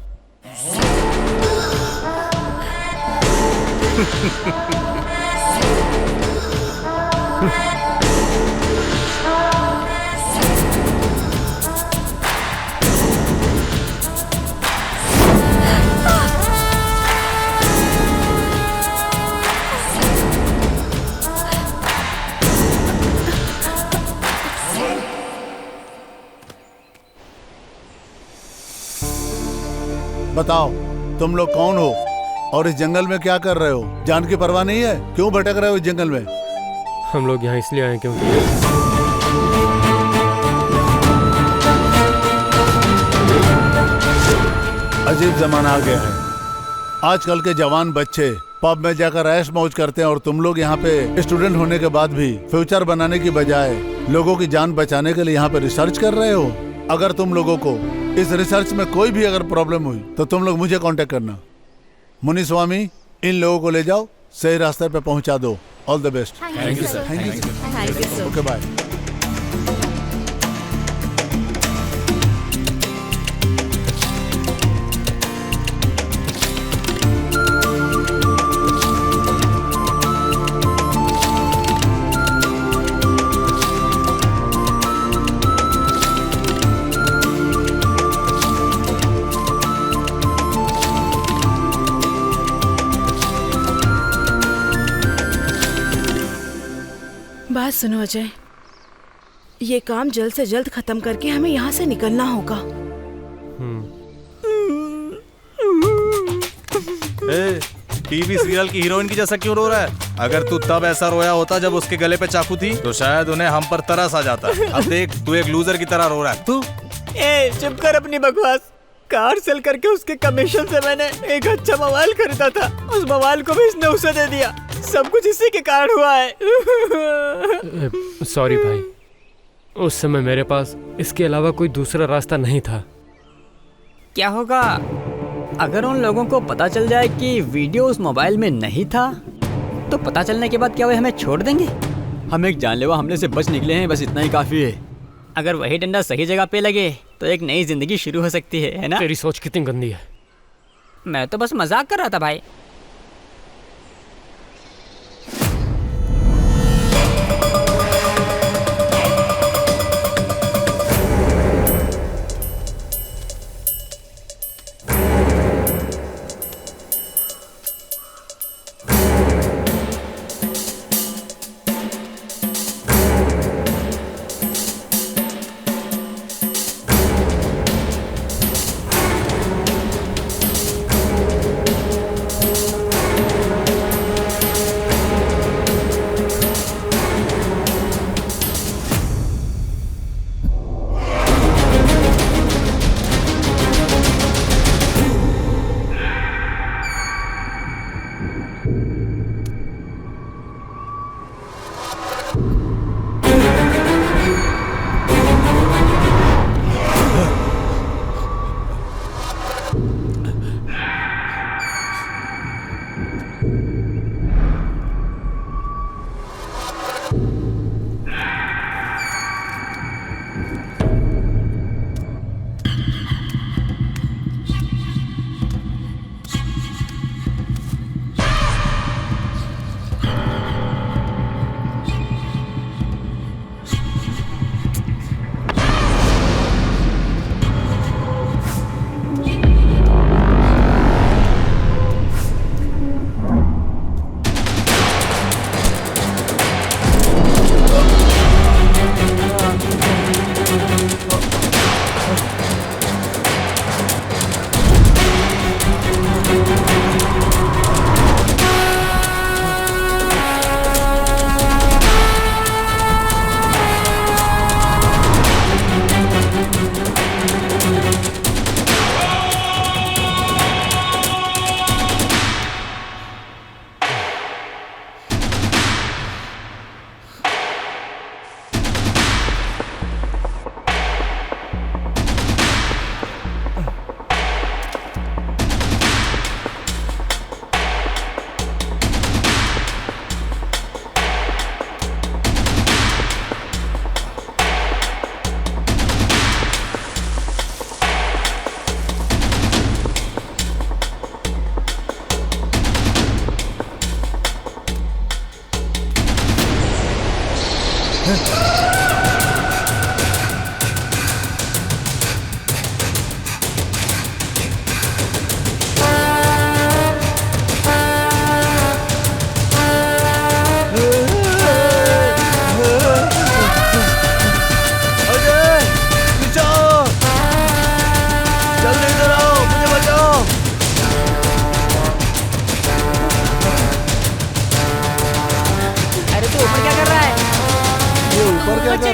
बताओ तुम लोग कौन हो और इस जंगल में क्या कर रहे हो? जान की परवाह नहीं है? क्यों भटक रहे हो इस जंगल में? हम लोग यहाँ इसलिए आए क्योंकि अजीब जमाना आ गया है। आजकल के जवान बच्चे पब में जाकर ऐश मौज करते हैं और तुम लोग यहाँ पे स्टूडेंट होने के बाद भी फ्यूचर बनाने की बजाय लोगों की जान बचाने के लिए यहाँ पे रिसर्च कर रहे हो। अगर तुम लोगों को इस रिसर्च में कोई भी अगर प्रॉब्लम हुई तो तुम लोग मुझे कांटेक्ट करना। मुनि स्वामी, इन लोगों को ले जाओ, सही रास्ते पे पहुंचा दो। All the best. Thank you sir. Thank you sir. Okay bye. बात सुनो अजय, ये काम जल्द से जल्द खत्म करके हमें यहाँ से निकलना होगा। टीवी सीरियल की हीरोइन की जैसा क्यों रो रहा है? अगर तू तब ऐसा रोया होता जब उसके गले पे चाकू थी तो शायद उन्हें हम पर तरस आ जाता। अब देख, तू एक लूजर की तरह रो रहा है। तू चुप कर अपनी बकवास। कार सेल करके उसके कमीशन से मैंने एक अच्छा मोबाइल खरीदा था, उस मोबाइल को भी इसने उसे दे दिया। सब कुछ इसी के कारण हुआ है। सॉरी भाई, उस समय मेरे पास इसके अलावा कोई दूसरा रास्ता नहीं था। क्या होगा अगर उन लोगों को पता चल जाए कि वीडियो उस मोबाइल में नहीं था? तो पता चलने के बाद क्या वे हमें छोड़ देंगे? हम एक जानलेवा हमले से बच निकले हैं, बस इतना ही काफी है। अगर वही डंडा सही जगह पे लगे तो एक नई जिंदगी शुरू हो सकती है ना? तेरी सोच कितनी गंदी है। मैं तो बस मजाक कर रहा था भाई।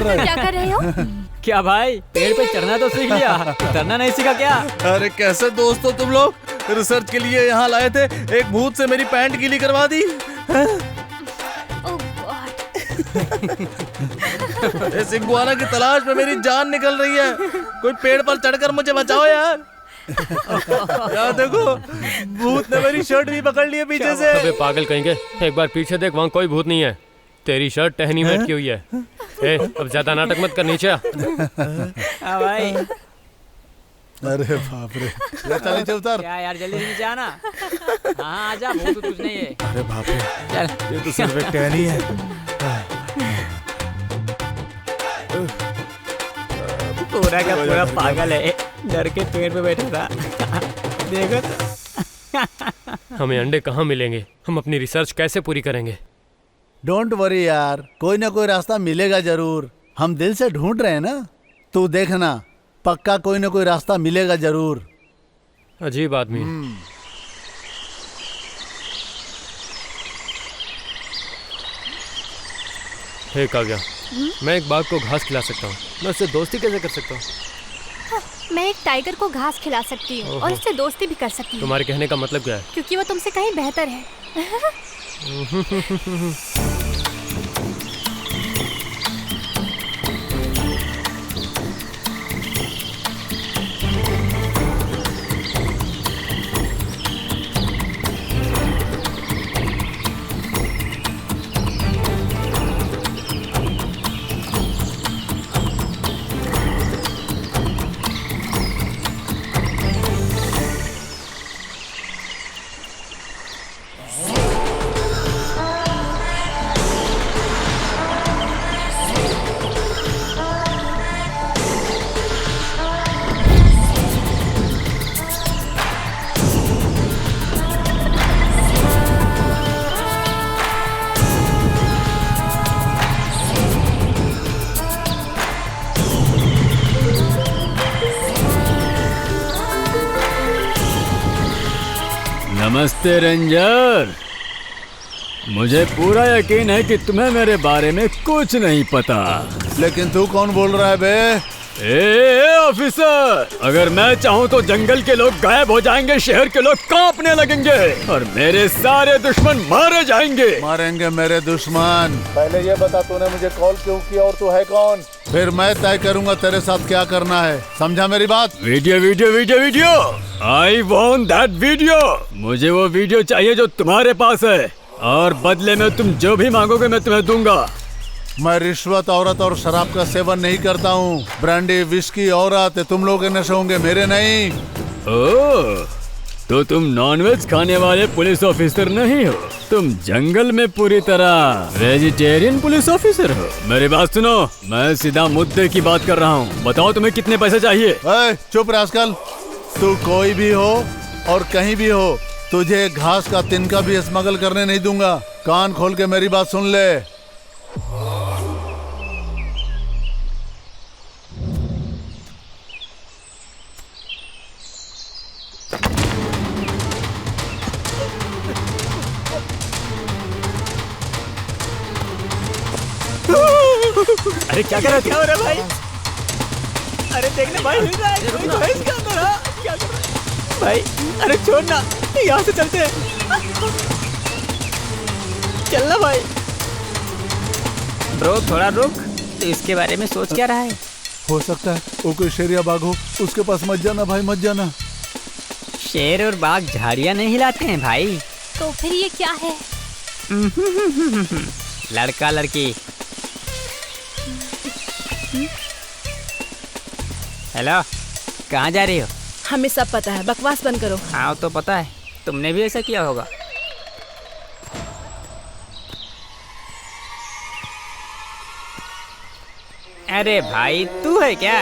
क्या कर रहे हो? क्या भाई, पेड़ पे चढ़ना तो सीख लिया, उतरना नहीं सीखा क्या? अरे कैसे दोस्त हो तुम लोग? रिसर्च के लिए यहाँ लाए थे, एक भूत से मेरी पैंट गीली करवा दी। इस इग्वाना की तलाश में मेरी जान निकल रही है। कोई पेड़ पर चढ़कर मुझे बचाओ यार। यार देखो, भूत ने मेरी शर्ट भी पकड़ ली है पीछे से। अबे पागल कहेंगे, एक बार पीछे देख, वहाँ कोई भूत नहीं है। तेरी शर्ट टहनी में अटकी हुई है। ए, अब ज्यादा नाटक मत कर, नीचे आ। भाई। अरे बाप रे, चल नीचे उतर। क्या यार, जल्दी नीचे आना। हाँ आजा, भूत तो कुछ नहीं है। अरे बाप रे, चल। ये तो सिर्फ एक टहनी है। पूरा का पूरा पागल है, डर के पेड़ पे बैठा था। देखो तो। हमें अंडे कहाँ मिलेंगे? हम अपनी रिसर्च कैसे पूरी करेंगे? डोंट वरी यार, कोई ना कोई रास्ता मिलेगा जरूर। हम दिल से ढूंढ रहे हैं ना, तू देखना, पक्का कोई ना कोई रास्ता मिलेगा जरूर। अजीब आदमी। हे काव्या, मैं एक बाघ को घास खिला सकता हूँ, मैं उससे दोस्ती कैसे कर सकता हूँ? मैं एक टाइगर को घास खिला सकती हूँ और उससे दोस्ती भी कर सकती हूँ। तुम्हारे कहने का मतलब क्या है? क्योंकि वो तुमसे कहीं बेहतर है। नमस्ते रेंजर, मुझे पूरा यकीन है कि तुम्हें मेरे बारे में कुछ नहीं पता। लेकिन तू कौन बोल रहा है बे? ऑफिसर, अगर मैं चाहूँ तो जंगल के लोग गायब हो जाएंगे, शहर के लोग कांपने लगेंगे और मेरे सारे दुश्मन मारे जाएंगे। मारेंगे मेरे दुश्मन? पहले ये बता, तूने मुझे कॉल क्यों किया और तू है कौन? फिर मैं तय करूंगा तेरे साथ क्या करना है, समझा मेरी बात? Video video video video, I want that video. मुझे वो वीडियो चाहिए जो तुम्हारे पास है, और बदले में तुम जो भी मांगोगे मैं तुम्हें दूंगा। मैं रिश्वत, औरत और शराब का सेवन नहीं करता हूँ। ब्रांडी, विस्की, औरत तुम लोग के नशे होंगे, मेरे नहीं। ओह, तो तुम नॉनवेज खाने वाले पुलिस ऑफिसर नहीं हो, तुम जंगल में पूरी तरह वेजिटेरियन पुलिस ऑफिसर हो। मेरी बात सुनो, मैं सीधा मुद्दे की बात कर रहा हूँ। बताओ तुम्हें कितने पैसे चाहिए? चुप रास्कल, तू कोई भी हो और कहीं भी हो, तुझे घास का तिनका भी स्मगल करने नहीं दूंगा। कान खोल के मेरी बात सुन ले। अरे क्या कर रहा है? क्या हो रहा है भाई? अरे देखना भाई, हिल रहा है कोई भैंस के अंदर। हाँ, क्या कर रहा है भाई? अरे छोड़ ना, यहाँ से चलते हैं। चलना भाई। ब्रो थोड़ा रुक, तो इसके बारे में सोच क्या रहा है? हो सकता है वो कोई शेर या बाघ हो, उसके पास मत जाना भाई, मत जाना। शेर और बाघ झाड़ियाँ नहीं हिलाते हैं भाई। तो फिर ये क्या है? लड़का लड़की। हेलो, कहाँ जा रही हो? हमें सब पता है, बकवास बंद करो। हाँ तो पता है, तुमने भी ऐसा किया होगा। अरे भाई तू है क्या?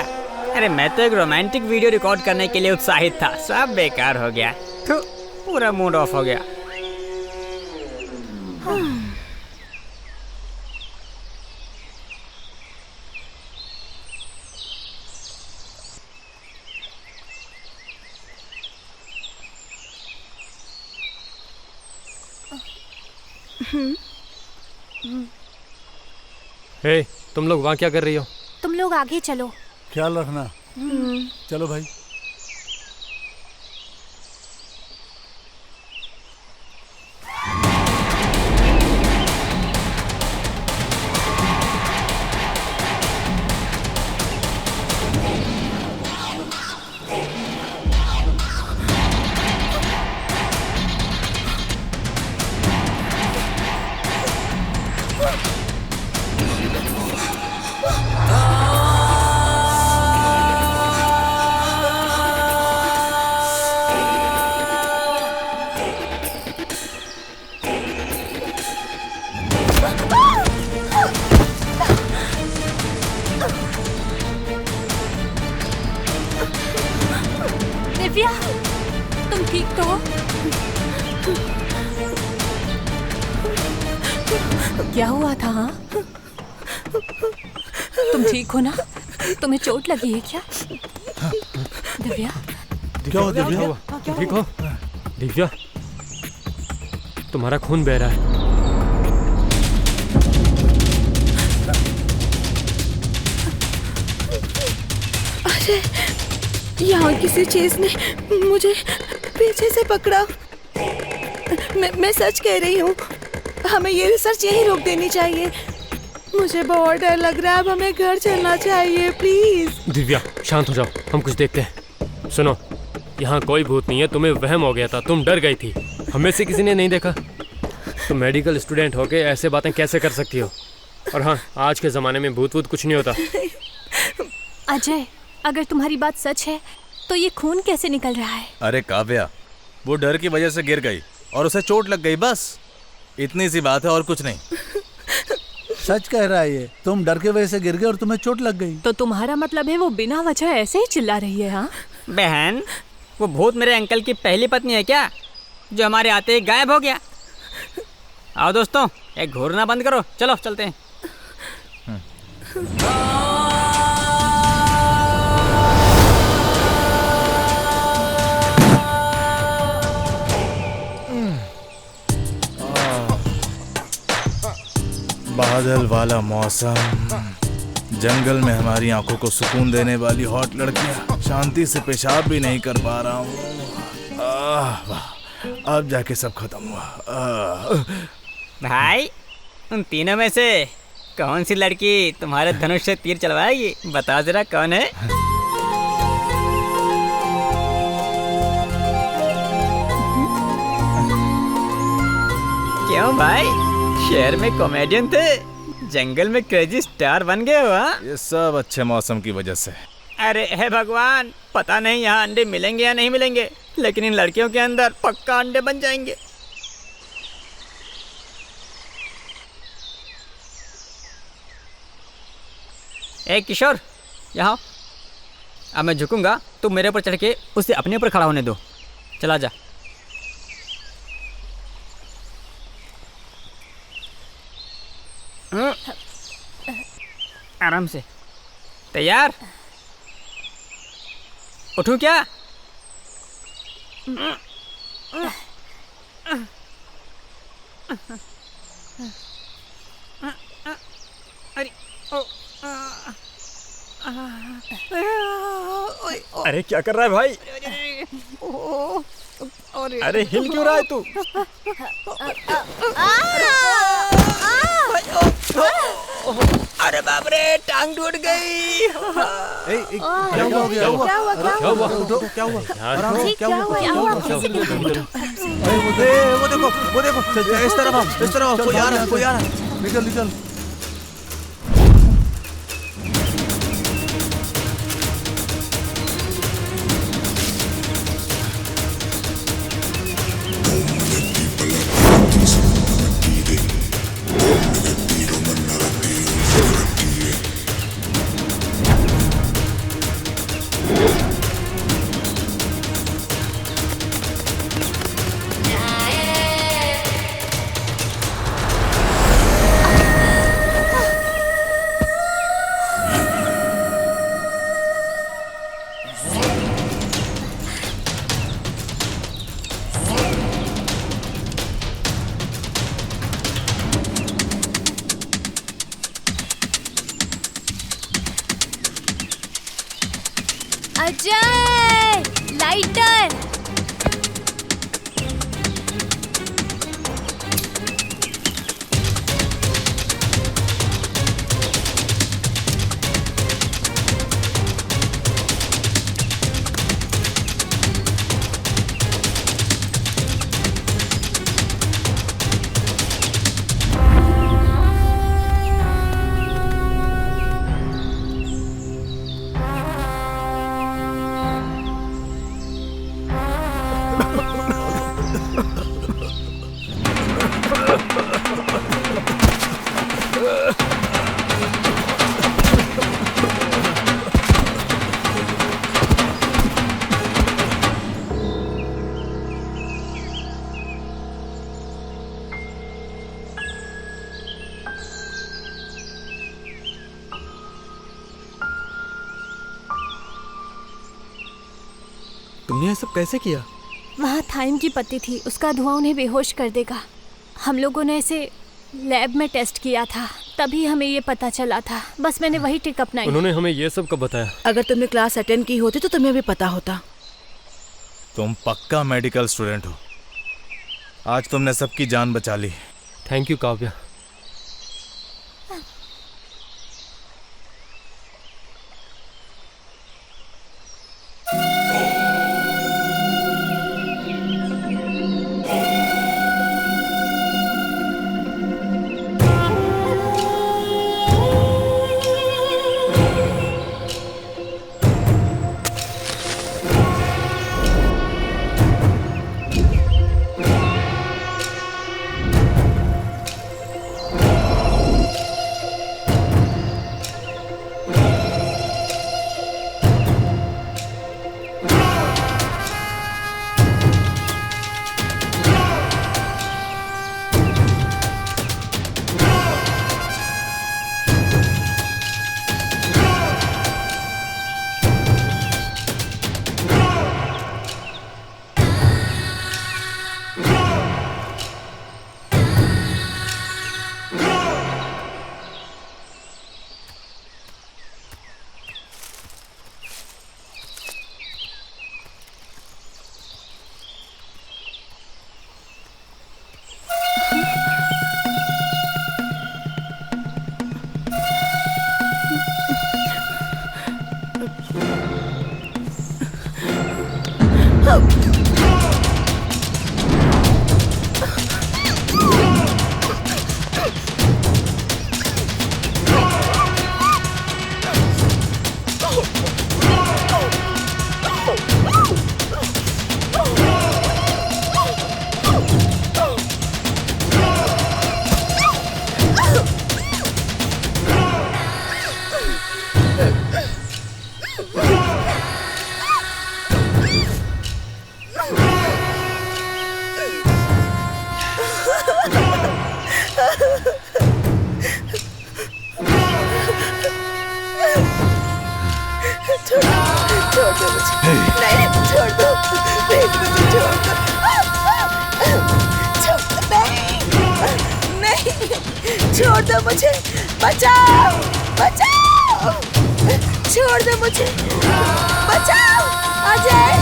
अरे मैं तो एक रोमांटिक वीडियो रिकॉर्ड करने के लिए उत्साहित था, सब बेकार हो गया। तो पूरा मूड ऑफ हो गया। हे, तुम लोग वहाँ क्या कर रही हो? तुम लोग आगे चलो। ख्याल रखना। चलो भाई। दिव्या, तुम ठीक तो हो? क्या हुआ था? हाँ, तुम ठीक हो ना? तुम्हें चोट लगी है क्या? दिव्या, क्या हुआ दिव्या? ठीक हो? दिव्या, तुम्हारा खून बह रहा है। अरे यहाँ किसी चीज ने मुझे पीछे से पकड़ा। मैं सच कह रही हूँ, हमें ये रिसर्च यहीं रोक देनी चाहिए। मुझे बहुत डर लग रहा है, अब हमें घर चलना चाहिए प्लीज। दिव्या शांत हो जाओ, हम कुछ देखते हैं। सुनो, यहाँ कोई भूत नहीं है, तुम्हें वहम हो गया था, तुम डर गई थी। हमें से किसी ने नहीं देखा। तुम मेडिकल स्टूडेंट होके ऐसे बातें कैसे कर सकती हो? और हाँ, आज के ज़माने में भूत वूत कुछ नहीं होता। अजय, अगर तुम्हारी बात सच है तो ये खून कैसे निकल रहा है? अरे काव्या, वो डर की वजह से गिर गई और उसे चोट लग गई, बस इतनी सी बात है और कुछ नहीं। सच कह रहा है ये, तुम डर के वजह से गिर गए और तुम्हें चोट लग गई। तो तुम्हारा मतलब है वो बिना वजह ऐसे ही चिल्ला रही है? हाँ बहन, वो भूत मेरे अंकल की पहली पत्नी है क्या, जो हमारे आते ही गायब हो गया? आओ दोस्तों, एक घूरना बंद करो, चलो चलते हैं। बादल वाला मौसम, जंगल में हमारी आंखों को सुकून देने वाली हॉट लड़कियां, शांति से पेशाब भी नहीं कर पा रहा हूँ। वाह, अब जाके सब खत्म हुआ। भाई, उन तीनों में से कौन सी लड़की तुम्हारे धनुष से तीर चलवाएगी? बता जरा कौन है? क्यों भाई, शहर में कॉमेडियन थे, जंगल में क्रेजी स्टार बन गए हो? ये सब अच्छे मौसम की वजह से। अरे हे भगवान, पता नहीं यहाँ अंडे मिलेंगे या नहीं मिलेंगे, लेकिन इन लड़कियों के अंदर पक्का अंडे बन जाएंगे। ए किशोर, यहाँ। अब मैं झुकूंगा, तुम मेरे ऊपर चढ़ के उसे अपने ऊपर खड़ा होने दो। चला जा। आराम से। तैयार? उठूं क्या? अरे क्या कर रहा है भाई? अरे हिल क्यों रहा है तू? अरे बाप रे, टांग टूट गई। क्या हुआ? क्या हुआ? वो देखो, इस तरफ कोई आ रहा है। निकल। अजय, लाइटर। तुमने ये सब कैसे किया? वहाँ थाइम की पत्ती थी, उसका धुआं उन्हें बेहोश कर देगा। हम लोगों ने इसे लैब में टेस्ट किया था, तभी हमें ये पता चला था। बस मैंने वही ट्रिक अपनाई। उन्होंने हमें ये सब कब बताया? अगर तुमने क्लास अटेंड की होती तो तुम्हें भी पता होता। तुम पक्का मेडिकल स्टूडेंट हो। आज तुमने सबकी जान बचा ली। Thank you Kavya. छोड़ दो मुझे, बचाओ बचाओ, छोड़ दो मुझे, बचाओ अजय,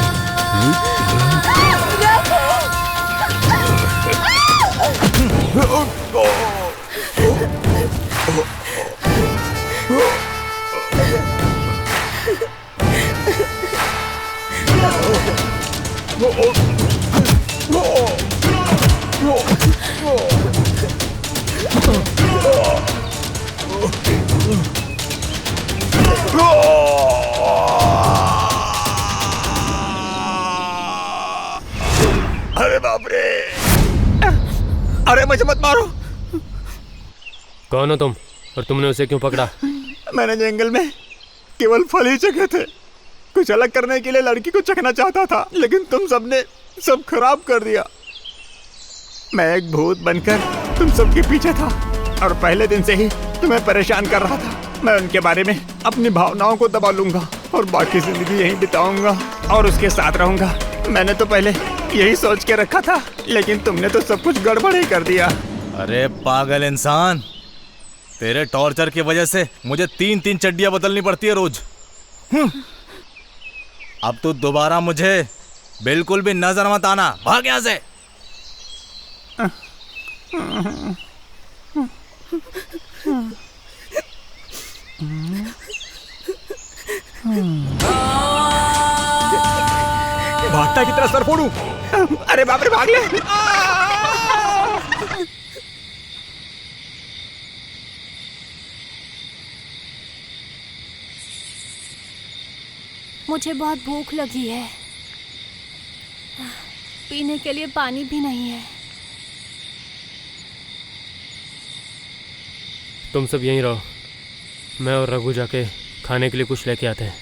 अरे बाप रे! अरे मुझे मत मारो। कौन हो तुम और तुमने उसे क्यों पकड़ा? मैंने जंगल में केवल फल ही चखे थे। कुछ अलग करने के लिए लड़की को चखना चाहता था, लेकिन तुम सबने सब खराब कर दिया। मैं एक भूत बनकर तुम सबके पीछे था और पहले दिन से ही तुम्हें परेशान कर रहा था। मैं उनके बारे में अपनी भावनाओं को दबा लूंगा और बाकी जिंदगी यहीं बिताऊंगा और उसके साथ रहूंगा। मैंने तो पहले यही सोच के रखा था, लेकिन तुमने तो सब कुछ गड़बड़ ही कर दिया। अरे पागल इंसान, तेरे टॉर्चर की वजह से मुझे 3-3 चड्डियां बदलनी पड़ती है रोज। अब तो दोबारा मुझे बिल्कुल भी नजर मत आना। भाग यहाँ से। भागता की तरह सर फोड़ू। अरे बाप रे, भाग ले। मुझे बहुत भूख लगी है, पीने के लिए पानी भी नहीं है। तुम सब यहीं रहो, मैं और रघु जाके खाने के लिए कुछ लेके आते हैं।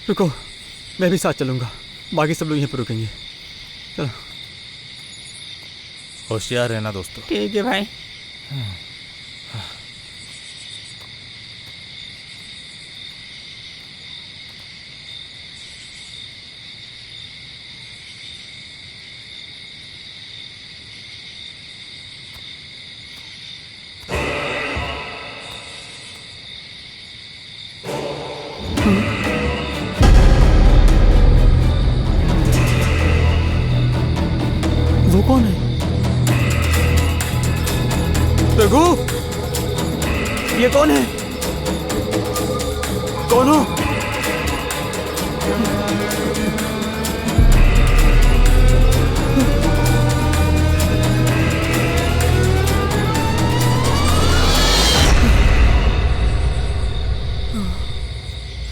रुको, मैं भी साथ चलूंगा, बाकी सब लोग यहीं पर रुकेंगे। चलो। होशियार रहना दोस्तों। ठीक है भाई। वो कौन है? रघु, ये कौन है? कौन हो?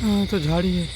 हाँ, तो झाड़ी है।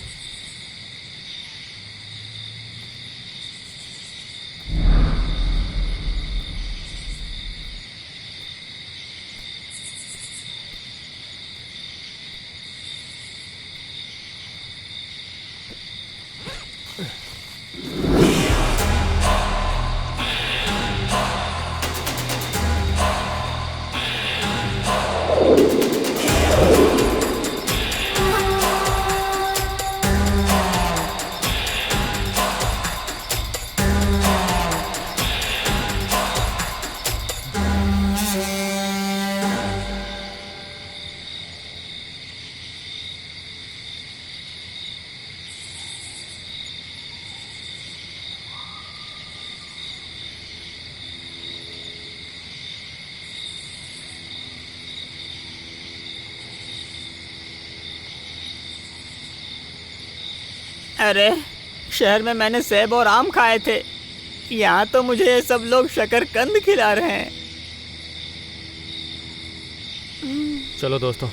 अरे शहर में मैंने सेब और आम खाए थे, यहाँ तो मुझे ये सब लोग शकरकंद खिला रहे हैं। चलो दोस्तों।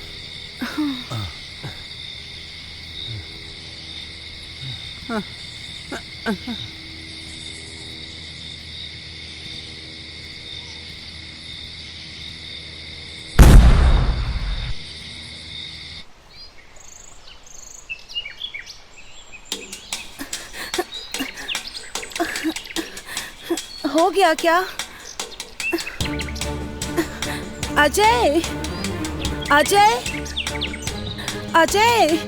हो गया क्या? अजय, अजय, अजय,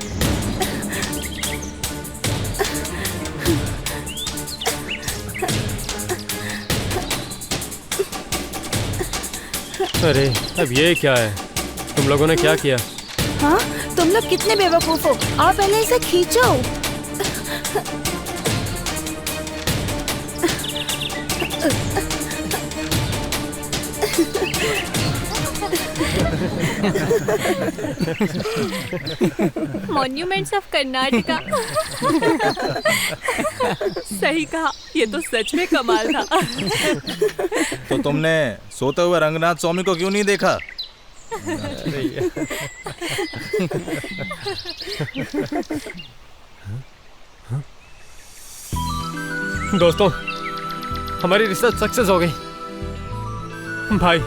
अरे अब ये क्या है? तुम लोगों ने क्या किया? हाँ, तुम लोग कितने बेवकूफ हो। आओ पहले इसे खींचो। Monuments of Karnataka. सही कहा, ये तो सच में कमाल था। तो तुमने सोते हुए रंगनाथ स्वामी को क्यों नहीं देखा? दोस्तों, हमारी रिसर्च सक्सेस हो गई। भाई,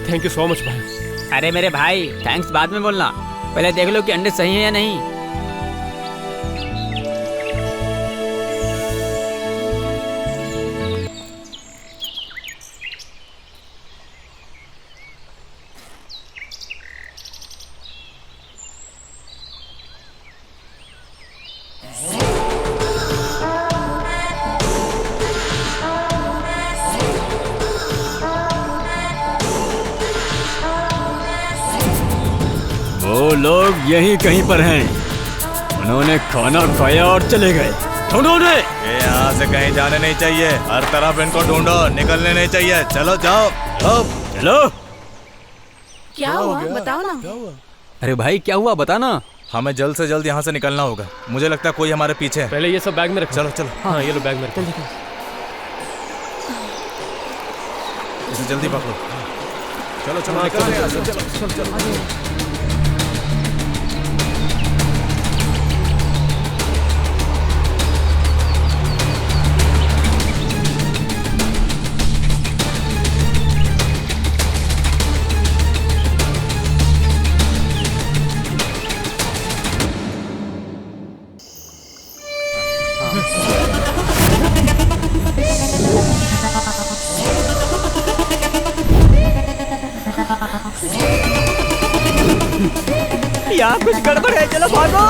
थैंक यू सो मच भाई। अरे मेरे भाई, थैंक्स बाद में बोलना, पहले देख लो कि अंडे सही है या नहीं। वो लोग यहीं कहीं पर हैं। उन्होंने खाना खाया और चले गए। ढूंढो उन्हें। ये यहाँ से कहीं जाने नहीं चाहिए, हर तरफ इनको ढूंढो, निकलने नहीं चाहिए। चलो जाओ चलो। क्या हुआ बताओ ना। अरे भाई क्या हुआ बता ना। हमें जल्द से जल्द यहाँ से निकलना होगा। मुझे लगता है कोई हमारे पीछे है। पहले ये सब बैग में रख। चलो चलो। हाँ ये लो बैग में रख। इसे जल्दी पकड़ो। चलो चलो निकल रहे हैं। चलो चलो चलो। यहाँ कुछ गड़बड़ है, चलो भागो।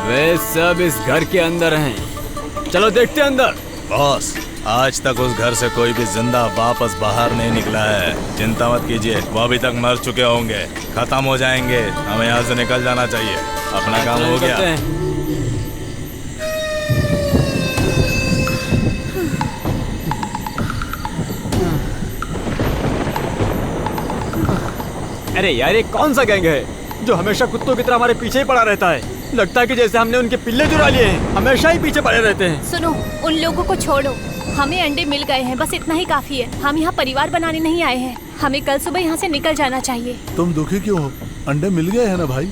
वे सब इस घर के अंदर हैं। चलो देखते हैं अंदर। बॉस, आज तक उस घर से कोई भी जिंदा वापस बाहर नहीं निकला है। चिंता मत कीजिए, वो अभी तक मर चुके होंगे, खत्म हो जाएंगे। हमें यहाँ से निकल जाना चाहिए, अपना काम हो गया। अरे यार ये कौन सा गैंग है जो हमेशा कुत्तों की तरह हमारे पीछे ही पड़ा रहता है। लगता है कि जैसे हमने उनके पिल्ले चुरा लिए हैं, हमेशा ही पीछे पड़े रहते हैं। सुनो, उन लोगों को छोड़ो, हमें अंडे मिल गए हैं, बस इतना ही काफी है। हम यहाँ परिवार बनाने नहीं आए हैं, हमें कल सुबह यहाँ से निकल जाना चाहिए। तुम दुखी क्यों हो? अंडे मिल गए हैं ना भाई।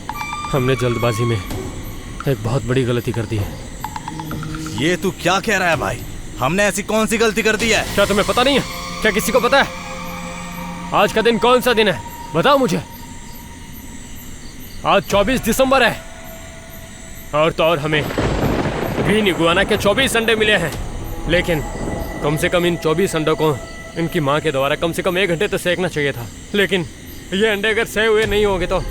हमने जल्दबाजी में एक बहुत बड़ी गलती कर दी है। ये तू क्या कह रहा है भाई? हमने ऐसी कौन सी गलती कर दी है? क्या तुम्हें पता नहीं है? क्या किसी को पता है आज का दिन कौन सा दिन है? बताओ मुझे। आज 24 दिसंबर है और तो और हमें ग्रीन इगुआना के 24 अंडे मिले हैं। लेकिन कम से कम इन 24 अंडों को इनकी माँ के द्वारा कम से कम 1 घंटे तो सेकना चाहिए था। लेकिन ये अंडे अगर सेक हुए नहीं होंगे तो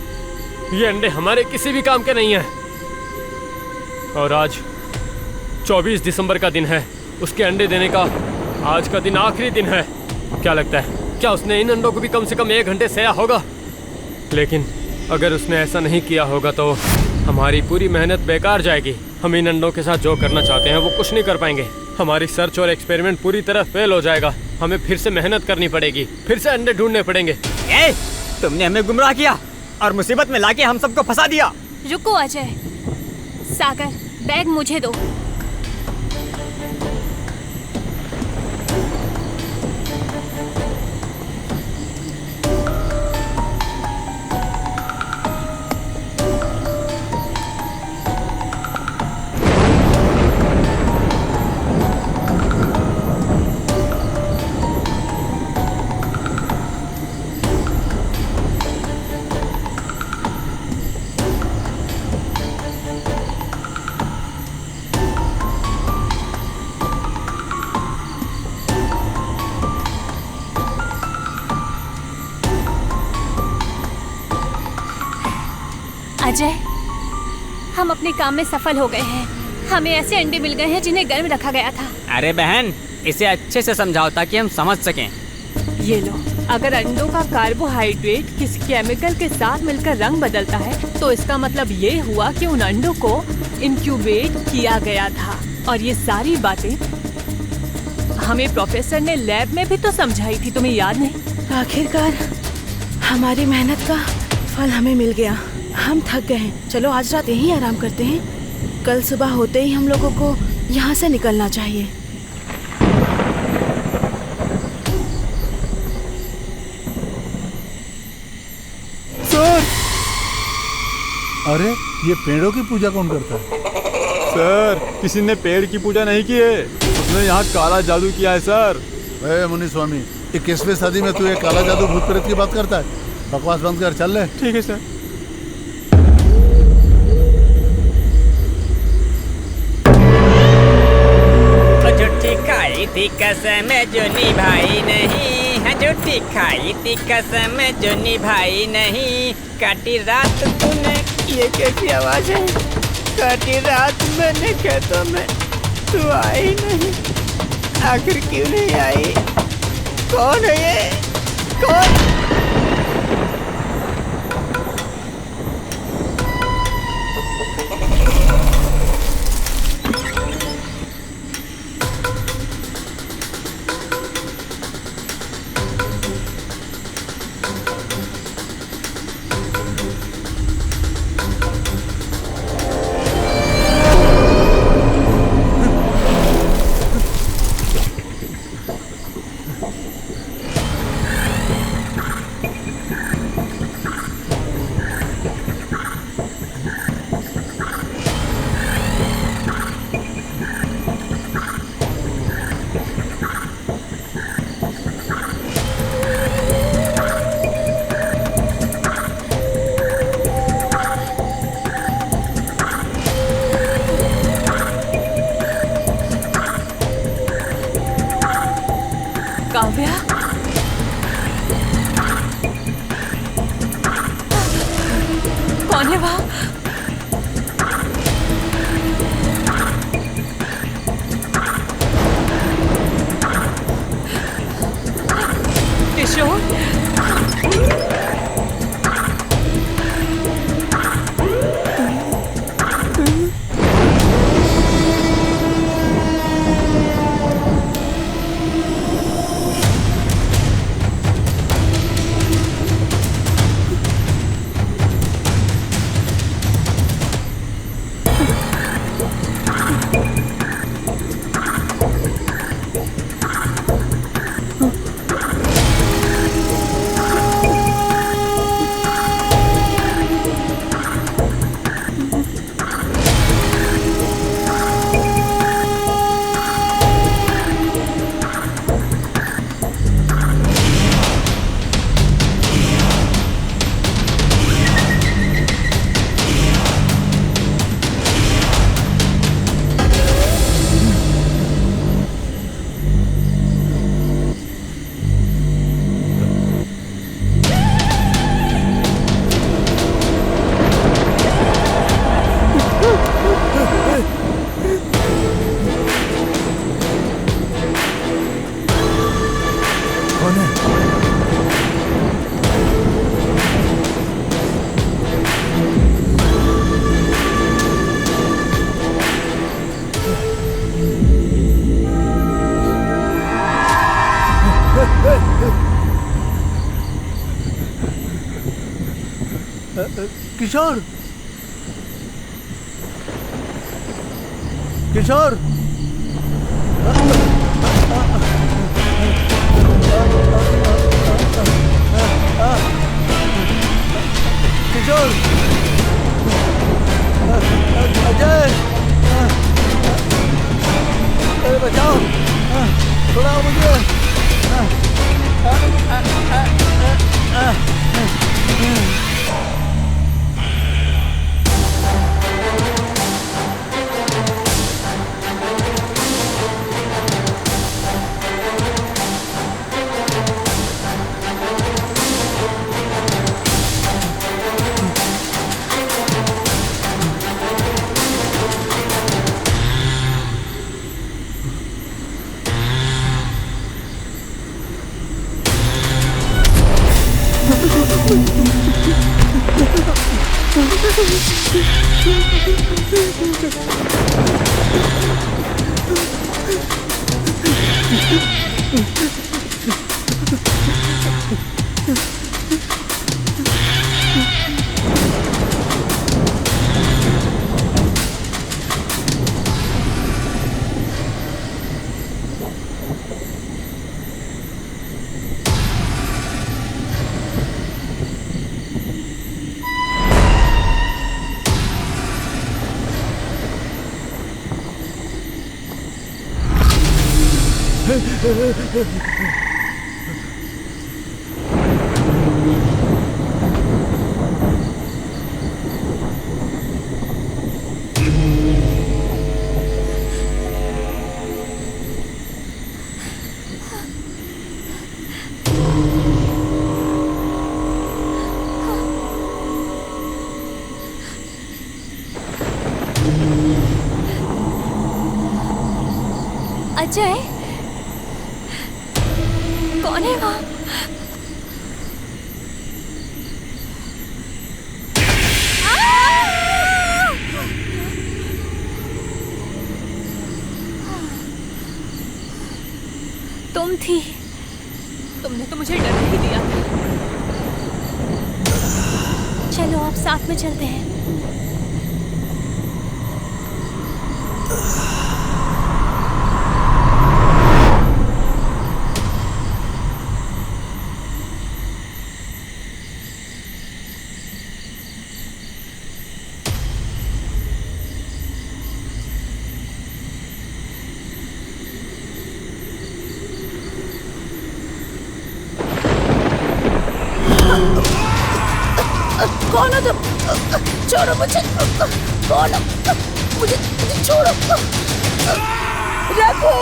ये अंडे हमारे किसी भी काम के नहीं हैं। और आज 24 दिसंबर का दिन है, उसके अंडे देने का आज का दिन आखिरी दिन है। क्या लगता है क्या उसने इन अंडों को भी कम से कम 1 घंटे सेया होगा? लेकिन अगर उसने ऐसा नहीं किया होगा तो हमारी पूरी मेहनत बेकार जाएगी। हम इन अंडों के साथ जो करना चाहते हैं वो कुछ नहीं कर पाएंगे। हमारी सर्च और एक्सपेरिमेंट पूरी तरह फेल हो जाएगा। हमें फिर से मेहनत करनी पड़ेगी, फिर से अंडे ढूंढने पड़ेंगे। तुमने हमें गुमराह किया और मुसीबत में लाके हम सबको फंसा दिया। रुको अजय, सागर, बैग मुझे दो। अजय, हम अपने काम में सफल हो गए हैं। हमें ऐसे अंडे मिल गए हैं जिन्हें गर्म रखा गया था। अरे बहन, इसे अच्छे से समझाओ ताकि हम समझ सकें। ये लो, अगर अंडों का कार्बोहाइड्रेट किसी केमिकल के साथ मिलकर रंग बदलता है तो इसका मतलब ये हुआ कि उन अंडों को इंक्यूबेट किया गया था। और ये सारी बातें हमें प्रोफेसर ने लैब में भी तो समझाई थी, तुम्हें याद नहीं? आखिरकार हमारी मेहनत का फल हमें मिल गया। हम थक गए हैं, चलो आज रात यहीं आराम करते हैं। कल सुबह होते ही हम लोगों को यहाँ से निकलना चाहिए। सर! अरे ये पेड़ों की पूजा कौन करता है? सर, किसी ने पेड़ की पूजा नहीं की है, उसने यहाँ काला जादू किया है सर। मुनि स्वामी, 21वीं सदी में तू ये काला जादू भूत प्रेत की बात करता है? बकवास बंद कर, चल ले। ठीक है सर। झूठी खाई थी कसम जो निभाई नहीं है, रोटी खाई थी कसम जो निभाई नहीं, काटी रात तूने। ये कैसी आवाज है? काटी रात मैंने खेतों में, तू आई नहीं, आखिर क्यों नहीं आई? कौन है ये? कौन? काव्या, कौन है वहाँ? किशोर, किशोर, किशोर, किशोर, अजय, अरे बचाओ, थोड़ा मुझे। अजय, कौन है वहाँ? तुम थी। तुमने तो मुझे डर ही दिया था। चलो आप साथ में चलते हैं। कौन हो तुम? छोड़ो मुझे। कौन हो? मुझे छोड़ो। रघु।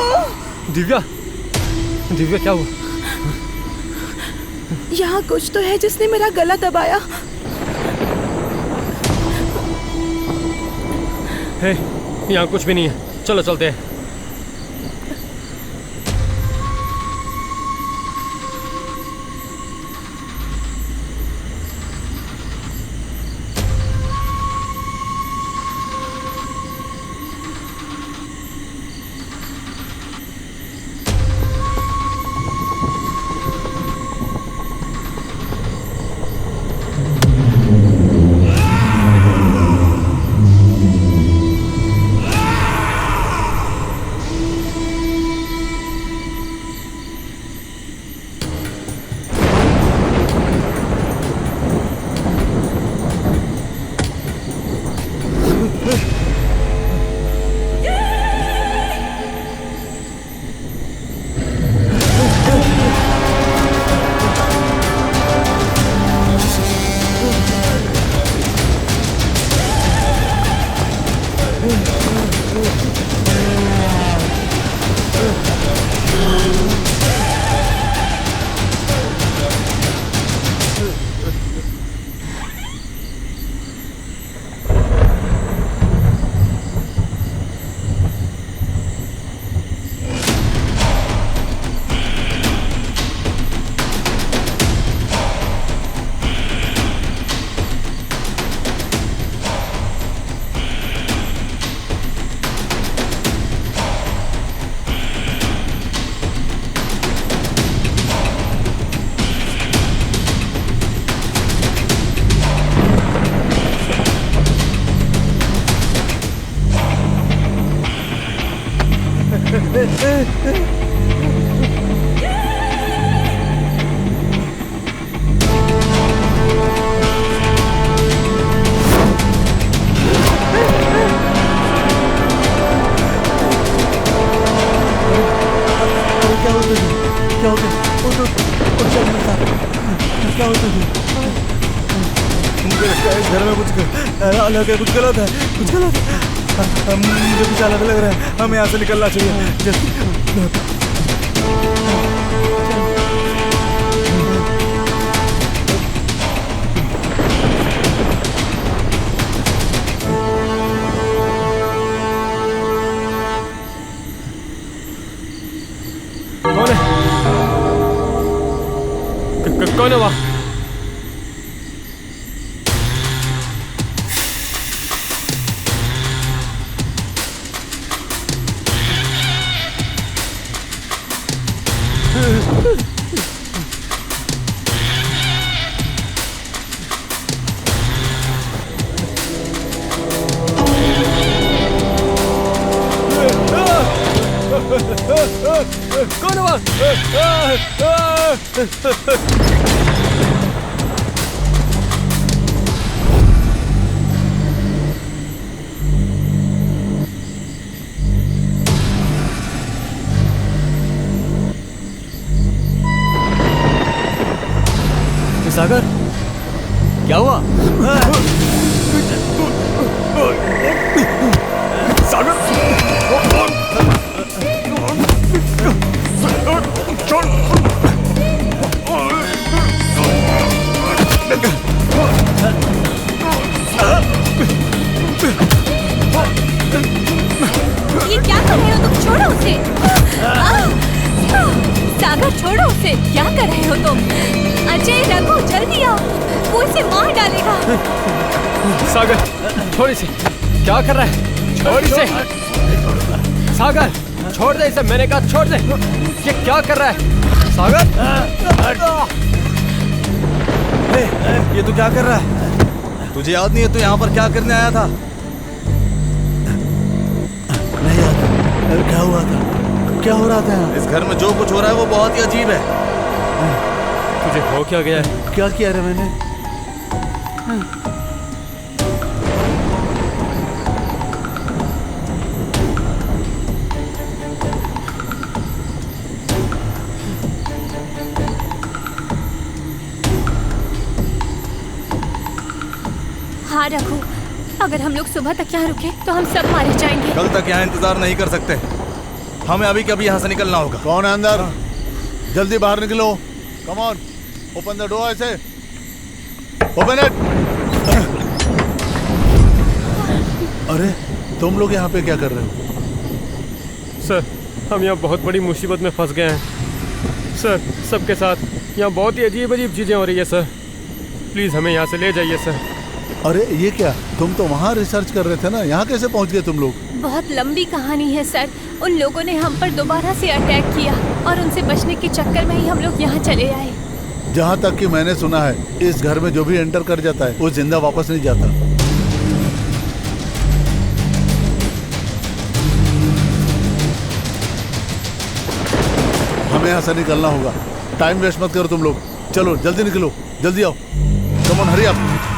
दिव्या, दिव्या क्या हुआ? यहाँ कुछ तो है जिसने मेरा गला दबाया। हे, यहाँ कुछ भी नहीं है, चलो चलते हैं। कुछ गलत है, कुछ गलत है। मुझे कुछ अलग लग रहा है, हमें यहाँ से निकलना चाहिए। कौन है वहाँ? कौन है वहाँ? सागर, क्या हुआ? सागर, ये क्या कर रहे हो तुम? छोड़ो उसे। छोड़ो उसे। क्या कर रहे हो तुम? अजय, रघु, जल्दी आओ, वो इसे मार डालेगा। सागर, छोड़ इसे। क्या कर रहा है? छोड़ इसे। सागर, छोड़ दे इसे। मैंने कहा छोड़ दे। ये क्या कर रहा है? सागर, ये तू क्या कर रहा है? तुझे याद नहीं है तू यहाँ पर क्या करने आया था? नहीं याद। क्या हुआ था? क्या हो रहा था यहाँ? इस घर में जो कुछ हो रहा है वो बहुत ही अजीब है। तुझे हो क्या गया है? क्या किया रे मैंने? हाँ रघु, अगर हम लोग सुबह तक यहाँ रुके तो हम सब मारे जाएंगे। कल तक यहाँ इंतजार नहीं कर सकते। हमें अभी कभी यहाँ से निकलना होगा। कौन है अंदर? जल्दी बाहर निकलो। Come on, open the door. ऐसे ओपन इट। अरे तुम लोग यहाँ पे क्या कर रहे हो? सर, हम यहाँ बहुत बड़ी मुसीबत में फंस गए हैं सर। सबके साथ यहाँ बहुत ही अजीब अजीब चीज़ें हो रही है सर। प्लीज़ हमें यहाँ से ले जाइए सर। अरे ये क्या? तुम तो वहाँ रिसर्च कर रहे थे ना, यहाँ कैसे पहुँच गए तुम लोग? बहुत लंबी कहानी है सर। उन लोगों ने हम पर दोबारा से अटैक किया और उनसे बचने के चक्कर में ही हम लोग यहाँ चले आए। जहाँ तक कि मैंने सुना है, इस घर में जो भी एंटर कर जाता है वो जिंदा वापस नहीं जाता। हमें यहाँ से निकलना होगा। टाइम वेस्ट मत करो तुम लोग। चलो जल्दी निकलो, जल्दी आओ। Come on, hurry up.